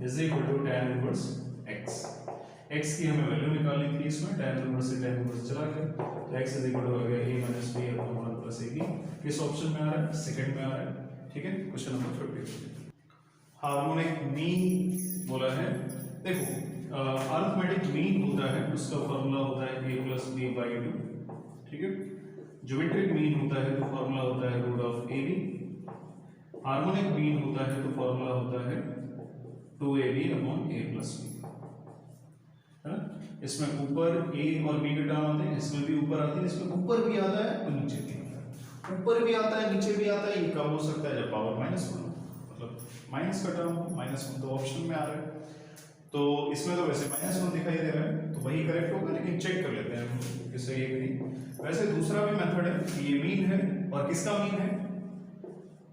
is equal to tan inverse x। x की हमें value निकालनी थी इसमें, tan इनवर्स से tan इनवर्स चला गया, तो x इज इक्वल टू हो गया a minus b upon 1 plus ab। किस ऑप्शन में आ रहा है, सेकंड में आ रहा है, ठीक है। क्वेश्चन नंबर 50, हार्मोनिक मीन बोला है। देखो अरिथमेटिक मीन होता है, उसका फॉर्मूला होता है a प्लस b बाई 2, ठीक है। ज्योमेट्रिक मीन होता है तो फॉर्मूला होता है root of ab। Harmonic mean होता है तो फॉर्मूला होता है 2ab upon a plus b, है ना। इसमें ऊपर a और b का टर्म आते हैं, इसमें भी ऊपर आते हैं, इसमें ऊपर भी आता है और नीचे भी आता है। ऊपर भी आता है नीचे भी आता है, ये कब हो सकता है, जब पावर -1 हो, मतलब माइनस का टर्म हो, -1 तो ऑप्शन में आ रहा है, तो इसमें तो वैसे -1 दिखाई दे रहा है, तो वही करेक्ट होगा, लेकिन चेक कर लेते हैं हम कि सही है कि नहीं। वैसे दूसरा भी मेथड है, ये मीन है, और किसका मीन है,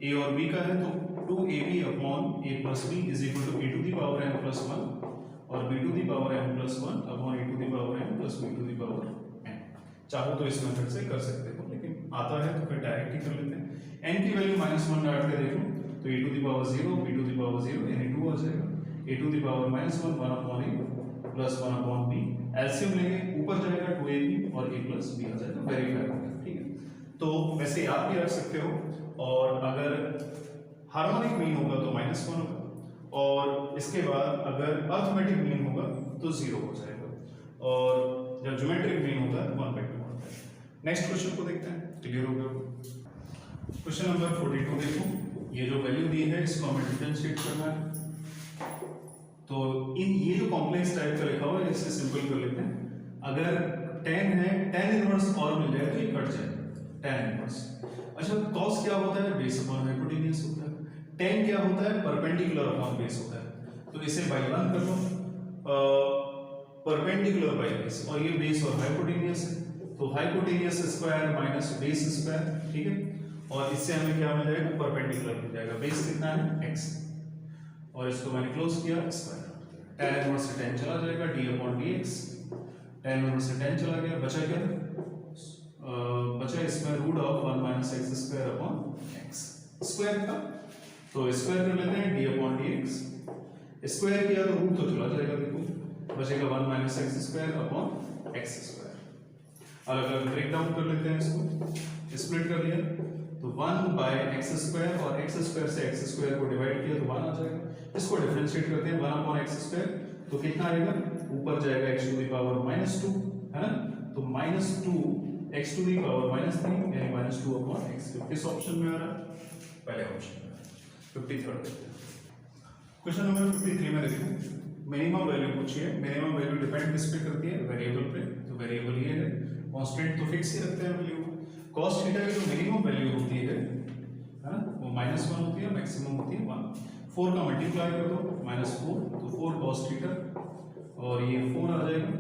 a और b का है, तो 2ab upon a plus b is equal to a to the power n plus 1 और b to the power n plus 1 upon a to the power n plus b to the power n। चाहो तो इस method से कर सकते हो, लेकिन आता है तो फिर डायरेक्ट ही कर लेते हैं। n की वैल्यू -1 डाल के देखो, तो a to the power 0 b to the power 0 यानी 2 आ जाएगा, a to the power -1 1 upon a plus 1 upon b, LCM लेंगे ऊपर जाएगा 2ab और a प्लस b आ जाएगा, वेरीफाई हो गया, ठीक है। तो वैसे याद भी रख सकते हो, और अगर हार्मोनिक मीन होगा तो -1 होगा, और इसके बाद अगर अर्थमेटिक मीन होगा तो 0 हो जाएगा और जब ज्योमेट्रिक मीन होता है 1/2 होता है। नेक्स्ट क्वेश्चन को देखते हैं, क्लियर हो गया। क्वेश्चन नंबर 42 देखो, ये जो वैल्यू दी है इसको हमें डिफरेंशिएट करना है। तो ये जो कॉम्प्लेक्स टाइप का लिखा हुआ है इसे सिंपल कर लेते हैं। अगर tan है, tan इनवर्स और मिल जाए तो ये कट जाए tan इनवर्स। अच्छा, cos क्या होता है? बेस अपॉन हाइपोटेन्यूज होता है। tan क्या होता है? परपेंडिकुलर अपॉन बेस होता है। तो इसे बाई 1 कर लो, परपेंडिकुलर बाई बेस, और ये बेस और हाइपोटेन्यूज है तो hypotenuse square minus base square, ठीक है। और इससे हमें क्या मिल जाएगा? परपेंडिकुलर मिल जाएगा। बेस कितना है? x, और इसको मैंने क्लोज किया स्क्वायर। tan इनवर्स से tan चला जाएगा, d upon dx, tan inverse से tan चला गया, बचा क्या? बचा इसमें root of 1 minus x square upon x square का, तो स्क्वायर कर लेते हैं, d अपॉन dx। स्क्वायर किया तो रूट तो चला जाएगा, देखो बचेगा 1 minus x square upon x square. अलग अलग ब्रेक डाउन कर लेते हैं, इसको स्प्लिट कर लिया तो 1 बाय एक्स स्क्वायर, और एक्स स्क्वायर से एक्स स्क्वायर को डिवाइड किया तो 1 आ जाएगा। इसको डिफरेंशिएट करते हैं, 1 अपॉन एक्स स्क्वायर, तो कितना आएगा? ऊपर जाएगा x टू द पावर -2, है ना, तो -2 x टू द पावर -3 यानी -2 अपॉन x। किस ऑप्शन में आ रहा है? पहले ऑप्शन में। 53 देखते हैं। क्वेश्चन नंबर 53 में देखो, मिनिमम वैल्यू पूछी है। मिनिमम वैल्यू डिपेंड किस पे करती है? वेरिएबल पे। तो वेरिएबल ये है, कांस्टेंट तो फिक्स ही रखते हैं वैल्यू। cos थीटा की जो मिनिमम वैल्यू होती है ना, वो -1 होती है, मैक्सिमम होती है 1। 4 का मल्टीप्लाई कर दो, -4 तो 4 cos थीटा, और ये 4 आ जाएगा।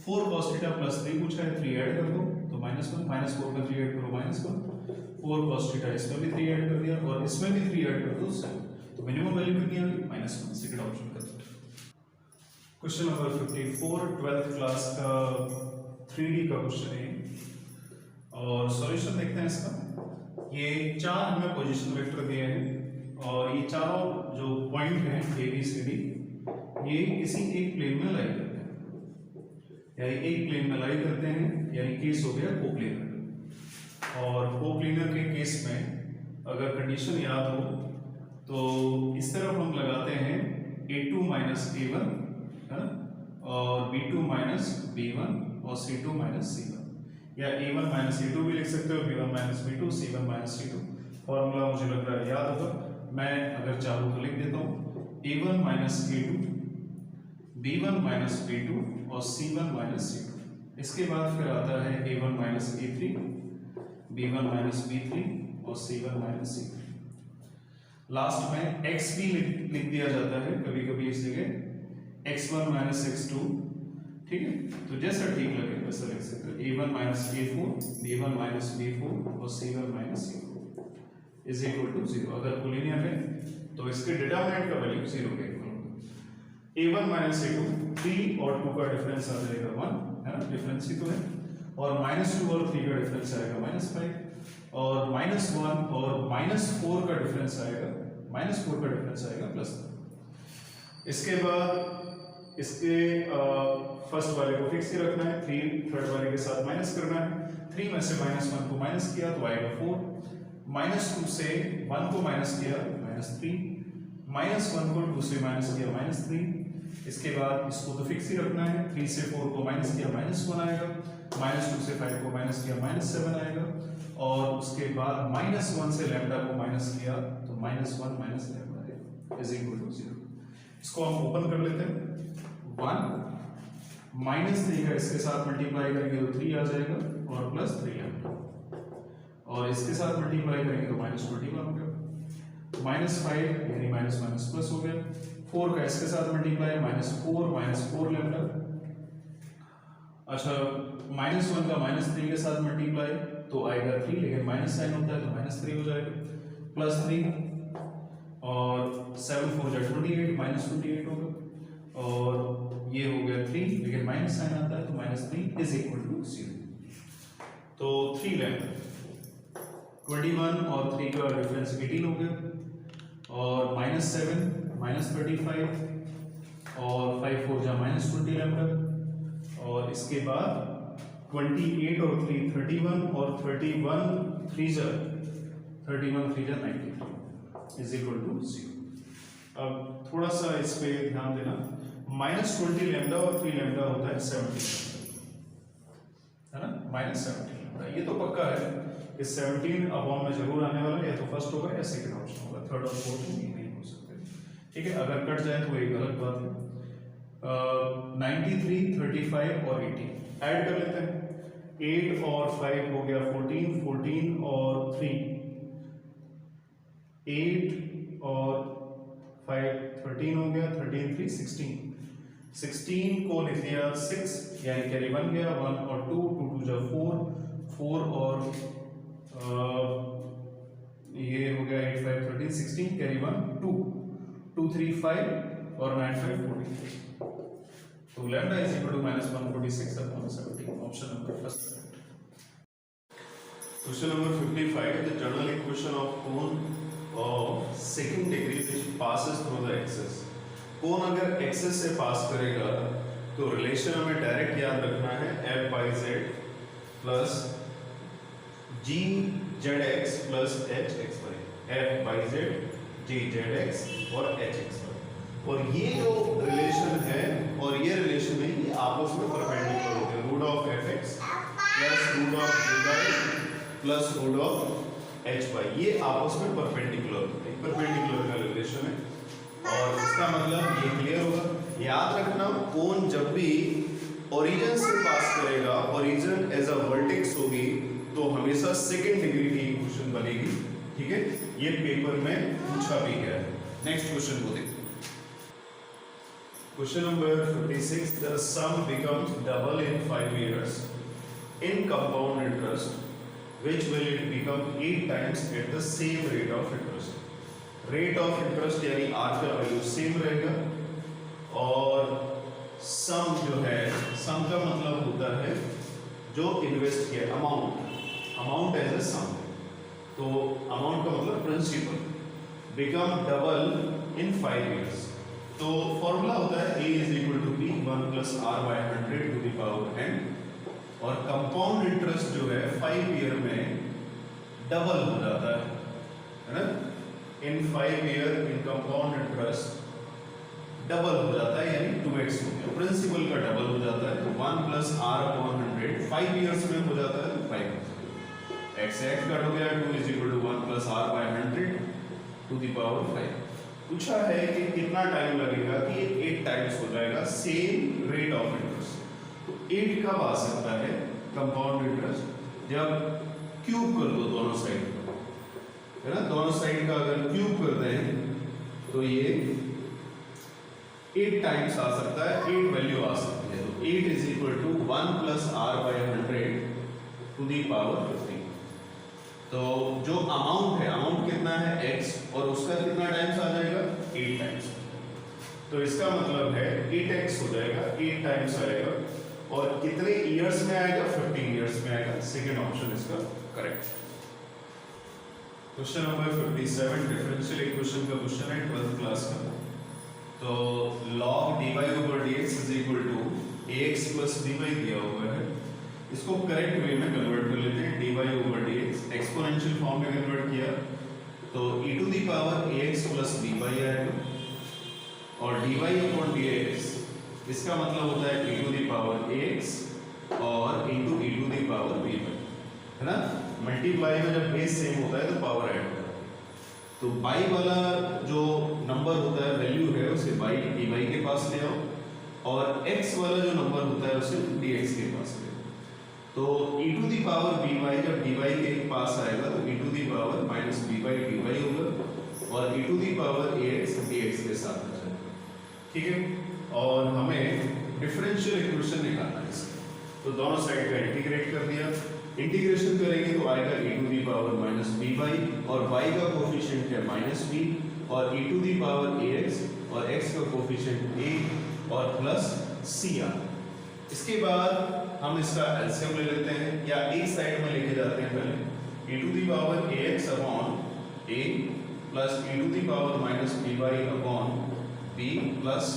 4 cos थीटा प्लस 3 पूछा है, 3 ऐड कर दो तो -1, -4 का 3 ऐड करो -1, 4 cos थीटा इसमें भी 3 ऐड कर दिया और इसमें भी 3 ऐड कर दो, तो मिनिमम वैल्यू कितनी आ गई? -1। सेकंड ऑप्शन का क्वेश्चन नंबर 54 12th क्लास का 3D का क्वेश्चन है और सॉल्यूशन देखते हैं इसका। ये 4 हमें पोजीशन वेक्टर दिए हैं और ये चारों जो पॉइंट हैं ए बी सी डी, ये किसी एक प्लेन में लाई करते हैं, यानी एक प्लेन में लाई करते हैं, यानी केस हो गया कोप्लेनर। और कोप्लेनर के केस में अगर कंडीशन याद हो तो इस तरफ हम लगाते हैं a2 माइनस a1, है ना, और b2 माइनस b1 और c2 माइनस c1, या a1 माइनस a2 भी लिख सकते हो, b1 minus b2, c1 minus c2। Formula मुझे लग रहा है याद होगा, मैं अगर चाहूँ तो लिख देता हूँ a1 minus a2, b1 minus b2 और c1 माइनस c2। इसके बाद फिर आता है a1 minus a3, b1 minus b3 और c1 माइनस c3। लास्ट में x भी लिख दिया जाता है कभी कभी इस जगह x1 माइनस x2, ठीक है। तो जैसा ठीक लगे वैसा लिख सकते हो, a1 minus a4, b1 minus b4 और c1 minus c4 is equal to 0। अगर कोलिनियर है तो इसके डिटरमिनेंट का वैल्यू 0 के इक्वल होगा। a1 माइनस a2, 3 और 2 का डिफरेंस आ जाएगा 1, है ना, डिफरेंस ही तो है, और -2 और 3 का डिफरेंस आएगा -5, और -1 और -4 का डिफरेंस आएगा, -4 का डिफरेंस आएगा +1। इसके बाद इसके फर्स्ट वाले को फिक्स ही रखना है, 3 थर्ड वाले के साथ माइनस करना है। 3 में से -1 को माइनस किया तो आएगा 4, -2 से 1 को माइनस किया -3, -1 को 2 से माइनस किया -3। इसके बाद इसको तो फिक्स ही रखना है, 3 से 4 को माइनस किया -1 आएगा, -2 से 5 को माइनस किया -7 आएगा, और उसके बाद -1 से लैम्डा को माइनस किया तो -1 माइनस लैम्डा आएगा इज इक्वल टू 0। इसको हम ओपन कर लेते हैं, 1 -3 का इसके साथ मल्टीप्लाई करेंगे तो 3 आ जाएगा और +3 लैम्डा, और इसके साथ मल्टीप्लाई करेंगे तो -21 हो गया, -5 यानी माइनस माइनस प्लस हो गया, 4 का इसके साथ मल्टीप्लाई -4 लैम्डा। अच्छा, -1 का -3 के साथ मल्टीप्लाई तो आएगा 3, लेकिन माइनस साइन होता है तो -3 हो जाएगा, +3 और 7 4 जा 28, -28 होगा, और ये हो गया 3, लेकिन माइनस साइन आता है तो -3 इज इक्वल टू 0। तो 3 लैम्डा, 21 और 3 का डिफरेंस 18 हो गया, और -7 -35 और 5 4 जा -20 लैम्डा, और इसके बाद 28 और 3 31 और 31 3 जा 93 इज इक्वल टू 0। अब थोड़ा सा इस पे ध्यान देना, -20 लैम्डा और 3 लैम्डा होता है 17, है ना, -17 लैम्डा। ये तो पक्का है कि 17 अपॉन में जरूर आने वाला है, या तो फर्स्ट होगा या सेकंड ऑप्शन होगा, थर्ड और फोर्थ नहीं हो सकते। ठीक है, अगर कट जाए तो एक अलग बात है। 93, 35 और 80 ऐड कर लेते हैं। 8 और 5 हो गया 14, 14 और 3 8 और 5 13 हो गया, 13 3 16, 16 को लिख दिया 6, यानी कैरी 1 गया, 1 और 2 2 2 जा 4, 4 और ये हो गया 8 5 13 16, कैरी 1 2 2 3 5 और 9 5 14। तो lambda is equal to -146 upon 17, option number first. Question number 55, the general equation of cone of second degree which passes through the axis. कोन अगर एक्सिस से पास करेगा तो रिलेशन हमें डायरेक्ट याद रखना है, f by z plus g zx plus h x y, f by z g zx और h x y। और ये जो रिलेशन है और ये रिलेशन है, ये आपस में परपेंडिकुलर होते हैं, root of f x plus root of j y plus root of h y, ये आपस में परपेंडिकुलर होते हैं, परपेंडिकुलर का रिलेशन है। और इसका मतलब ये क्लियर होगा। याद रखना, कोन जब भी ओरिजिन से पास करेगा, ओरिजिन एज अ वर्टेक्स होगी, तो हमेशा सेकेंड डिग्री की इक्वेशन बनेगी। ठीक है, ये पेपर में पूछा भी गया है। नेक्स्ट क्वेश्चन को देखो। Question number 56, the sum becomes double in 5 years in compound interest, which will it become 8 times at the same rate of interest. Rate of interest यानी r का वैल्यू सेम रहेगा, और सम जो है, सम का मतलब होता है जो इन्वेस्ट किया, अमाउंट एज ए सम, तो अमाउंट का मतलब principal, become double in 5 years। तो फॉर्मूला होता है a is equal to b 1 plus r by 100 to the power n, और कंपाउंड इंटरेस्ट जो है 5 ईयर में डबल हो जाता है ना, इन 5 year in compound interest double हो जाता है, यानी 2x हो गया, प्रिंसिपल का डबल हो जाता है। तो 1 प्लस r अपॉन 100 5 ईयर्स में हो जाता है, 5 x से x कट हो गया, 2 is equal to 1 plus r by 100 to the power 5। पूछा है कि कितना टाइम लगेगा कि ये 8 टाइम्स हो जाएगा सेम रेट ऑफ इंटरेस्ट। तो 8 कब आ सकता है कंपाउंड इंटरेस्ट, जब क्यूब कर दो दोनों साइड, है ना, दोनों साइड का अगर क्यूब कर दें तो ये 8 टाइम्स आ सकता है, 8 वैल्यू आ सकती है। तो 8 is equal to 1 plus r by 100 to the power 50। तो जो अमाउंट है, अमाउंट कितना है x, और उसका कितना टाइम्स आ जाएगा, 8 टाइम्स। तो इसका मतलब है 8x हो जाएगा, 8 टाइम्स आएगा, और कितने ईयर्स में आएगा, 15 ईयर्स में आएगा। सेकंड ऑप्शन इसका correct. Question number 57, differential equation का क्वेश्चन है 12th क्लास का। तो log dy over dx is equal to ax plus by दिया हुआ है, इसको करेक्ट वे में कन्वर्ट कर लेते हैं, dy over dx exponential form में कन्वर्ट किया तो e to the power ax plus by आएगा, और dy upon dx इसका मतलब होता है e to the power ax और into e to the power by, है ना। मल्टीप्लाई में जब बेस सेम होता है तो पावर ऐड होता है, तो बाई वाला जो नंबर होता है, वैल्यू है, उसे बाई dy के पास ले आओ, और x वाला जो नंबर होता है उसे dx के पास ले आओ। तो e to the power by जब dy के पास आएगा तो e to the power minus by dy होगा, और e to the power ax dx के साथ आ जाएगा। ठीक है, और हमें डिफरेंशियल इक्वेशन निकालना है इसका, तो दोनों साइड का इंटीग्रेट कर दिया। इंटीग्रेशन करेंगे तो आएगा e to the power minus by, और y का कोफिशिएंट है -b, और e to the power ax, और x का कोफिशिएंट a, और प्लस c आ। इसके बाद हम इसका एलसीएम ले लेते हैं, या एक साइड में लेके जाते हैं पहले, e to the power ax upon a plus e to the power minus by upon b plus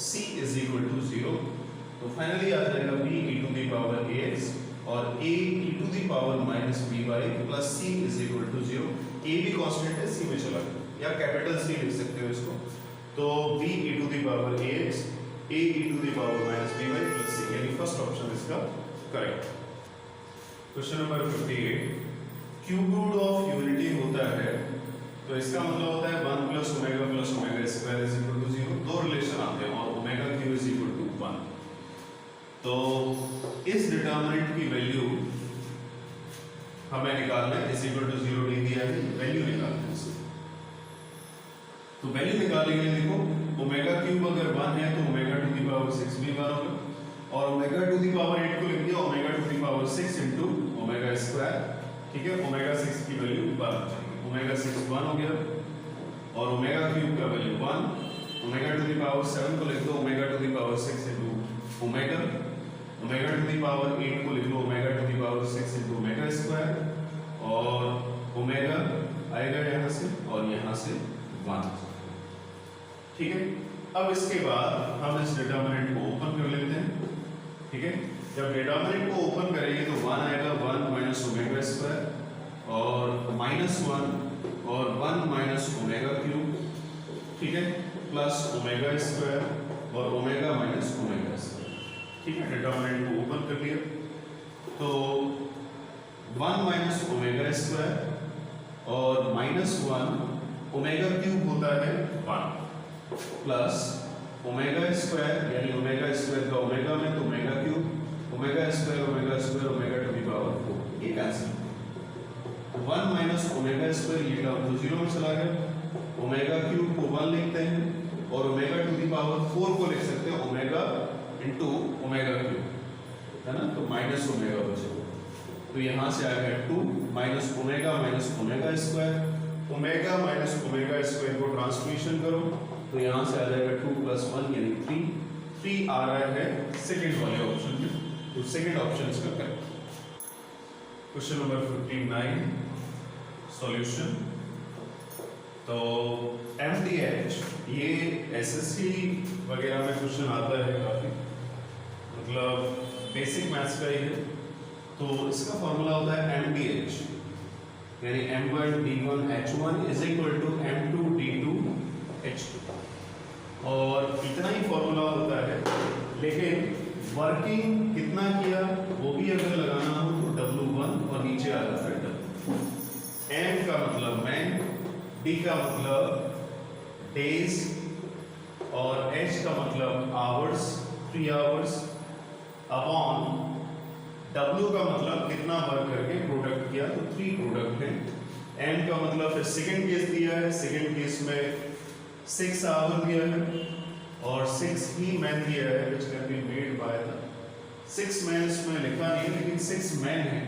c is equal to 0। तो फाइनली आ जाएगा b e to the power ax और a e to the power minus by plus c is equal to 0। a भी constant है, c में चला गया, या कैपिटल C लिख सकते हो इसको, तो b e to the power ax a e to the power minus b y plus c, यानी फर्स्ट ऑप्शन इसका correct. Question number 58, cube root of unity होता है तो इसका मतलब होता है 1 plus omega square is equal to 0। दो रिलेशन आते हैं और omega cube is equal to 1। तो इस डिटरमिनेंट की वैल्यू हमें निकालना है, इज इक्वल टू 0 नहीं दिया है, वैल्यू निकालना है इसकी। तो वैल्यू निकालने के लिए देखो ओमेगा क्यूब अगर 1 है तो ओमेगा टू द पावर 6 भी 1 होगा, और ओमेगा टू द पावर 8 को लिख दिया omega to the power 6 into omega square. ठीक है, ओमेगा 6 की वैल्यू 1 हो जाएगी, ओमेगा 6 1 हो गया, और ओमेगा क्यूब का value 1, omega to the power 7 को लिख दो omega to the power 6 into omega, omega to the power 8 को लिख लो omega to the power 6 into omega square, और ओमेगा आएगा यहाँ से और यहाँ से 1। ठीक है, अब इसके बाद हम इस डिटरमिनेंट को ओपन कर लेते हैं। ठीक है, जब डिटरमिनेंट को ओपन करेंगे तो 1 आएगा 1 माइनस ओमेगा स्क्वायर और माइनस 1 और 1 माइनस ओमेगा क्यूब। ठीक है, प्लस ओमेगा स्क्वायर और ओमेगा माइनस ओमेगा स्क्वायर। ठीक है, डिटरमिनेंट को ओपन कर लिया तो 1 माइनस ओमेगा स्क्वायर और माइनस 1 ओमेगा क्यूब होता है 1 प्लस ओमेगा स्क्वायर, यानी ओमेगा स्क्वायर का ओमेगा में तो omega cube, omega square omega to the power 4, ये कैंसिल। 1 माइनस ओमेगा स्क्वायर ये टर्म तो 0 में चला गया, ओमेगा क्यूब को 1 लिखते हैं और ओमेगा टू द पावर 4 को लिख सकते हैं ओमेगा इनटू ओमेगा क्यूब, है ना, तो माइनस ओमेगा बचेगा। तो यहाँ से आ गया 2 minus omega square, omega minus omega square को ट्रांसफॉर्मेशन करो तो यहाँ से आ जाएगा 2 प्लस 1 यानी 3 आ रहा है सेकेंड वाले ऑप्शन में, तो सेकेंड ऑप्शन इसका करेक्ट। Question number 59 solution. तो MDH ये SSC वगैरह में क्वेश्चन आता है काफी, मतलब बेसिक मैथ्स का ही है। तो इसका फॉर्मूला होता है MDH यानी M1 D1 H1 is equal to M2 D2 H2, और इतना ही फॉर्मूला होता है, लेकिन वर्किंग कितना किया वो भी अगर लगाना हो तो W1 और नीचे आ जाता है W। M का मतलब मैन, D का मतलब डेज और H का मतलब आवर्स 3 आवर्स अपॉन W का मतलब कितना वर्क करके प्रोडक्ट किया तो 3 प्रोडक्ट है। M का मतलब फिर सेकंड केस दिया है, सेकंड केस में 6 आवर दिया है और 6 ही मैन दिया है which can be made by the 6 man इसमें लिखा नहीं है लेकिन 6 मैन है,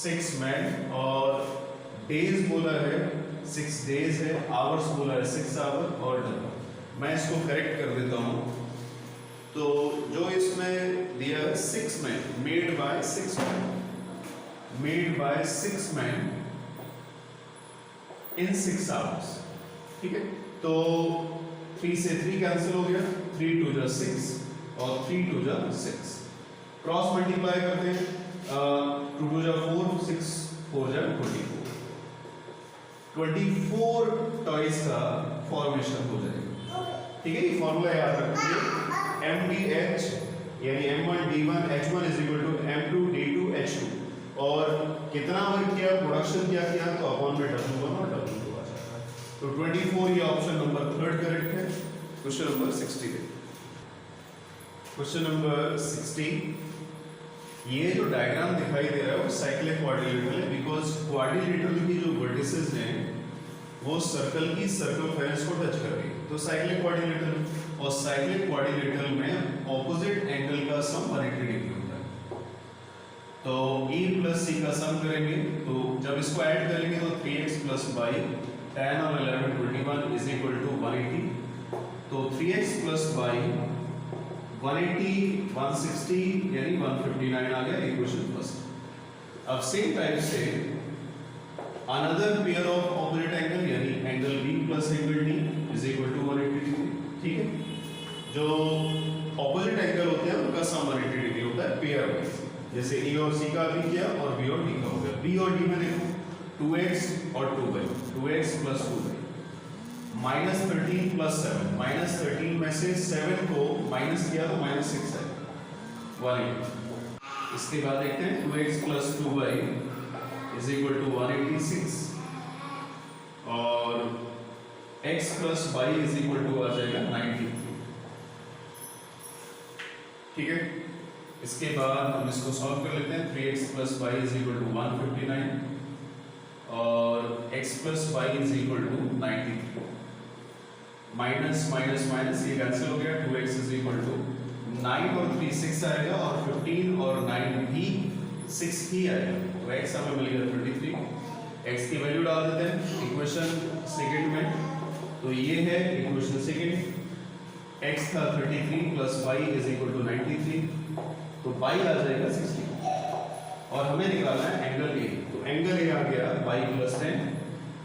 6 मैन, और डेज बोला है 6 डेज है, आवर्स बोला है 6 आवर और डबल। मैं इसको करेक्ट कर देता हूँ, तो जो इसमें दिया है 6 man made by 6 man, made by 6 man in 6 hours. ठीक है, तो 3 से 3 कैंसिल हो गया, 3 2 जा 6 और 3 2 जा 6, क्रॉस मल्टीप्लाई करते हैं, 2 2 जा 4 6 4 जा 24 टॉयज का फॉर्मेशन हो जाएगा। ठीक है, ये फॉर्मूला याद रखिए, MDH यानी M1 D1 H1 is equal to M2 D2 H2, और कितना वर्क किया प्रोडक्शन क्या किया तो अपॉन में W1 और W2 आ जाता है। तो 24 ये ऑप्शन नंबर 3 करेक्ट है। क्वेश्चन नंबर 60 है। क्वेश्चन नंबर 60, ये जो डायग्राम दिखाई दे रहा है वो साइक्लिक क्वाड्रिलेटरल है, बिकॉज क्वाड्रिलेटरल की जो वर्टिसेस हैं वो सर्कल की सर्कमफेरेंस को टच कर रही है, तो साइक्लिक क्वाड्रिलेटरल, और साइक्लिक क्वाड्रिलेटरल में ऑपोजिट एंगल का सम 180 डिग्री होता है। तो E प्लस C का सम करेंगे तो जब इसको ऐड करेंगे तो 3x plus y tan of 11 21 is equal to 180, तो 3x प्लस y 180 160 यानी 159 आ गया इक्वेशन फर्स्ट। अब सेम टाइप से another pair of opposite angle यानी angle B plus angle D is equal to 180 degree. ठीक है, जो ऑपोजिट एंगल होते हैं उनका सम 180 डिग्री होता है पेयर वाइज, जैसे A और C का भी किया और B और D का हो गया। B और D में देखो 2x और 2y, 2x plus 2y, -13 plus 7, -13 में से 7 को माइनस किया तो -6 है, 180। इसके बाद देखते हैं 2x plus 2y is equal to 186 और x plus y is equal to आ जाएगा 93। ठीक है, इसके बाद हम इसको सॉल्व कर लेते हैं। 3x plus y is equal to 159 और x plus y is equal to 93। Minus minus minus ये कैंसिल हो गया, 2x इज इक्वल टू 9 और 3 6 आएगा और 15 और 9 भी 6 ही आएगा, तो x हमें मिल गया 23। x की वैल्यू डाल देते हैं इक्वेशन सेकंड में, तो ये है इक्वेशन सेकंड, x था 33 plus y is equal to 93, तो y आ जाएगा 60 और हमें निकालना है एंगल A, तो एंगल A आ गया y प्लस 10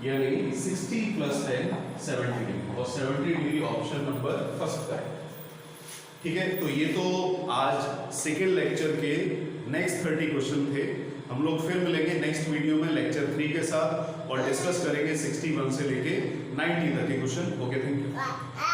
यानी 60 प्लस 10 70 डिग्री और 70 डिग्री ऑप्शन नंबर फर्स्ट का है। ठीक है, तो ये तो आज सेकेंड लेक्चर के नेक्स्ट 30 क्वेश्चन थे। हम लोग फिर मिलेंगे नेक्स्ट वीडियो में लेक्चर 3 के साथ और डिस्कस करेंगे 61 से लेके 90 तक के क्वेश्चन। Okay, thank you.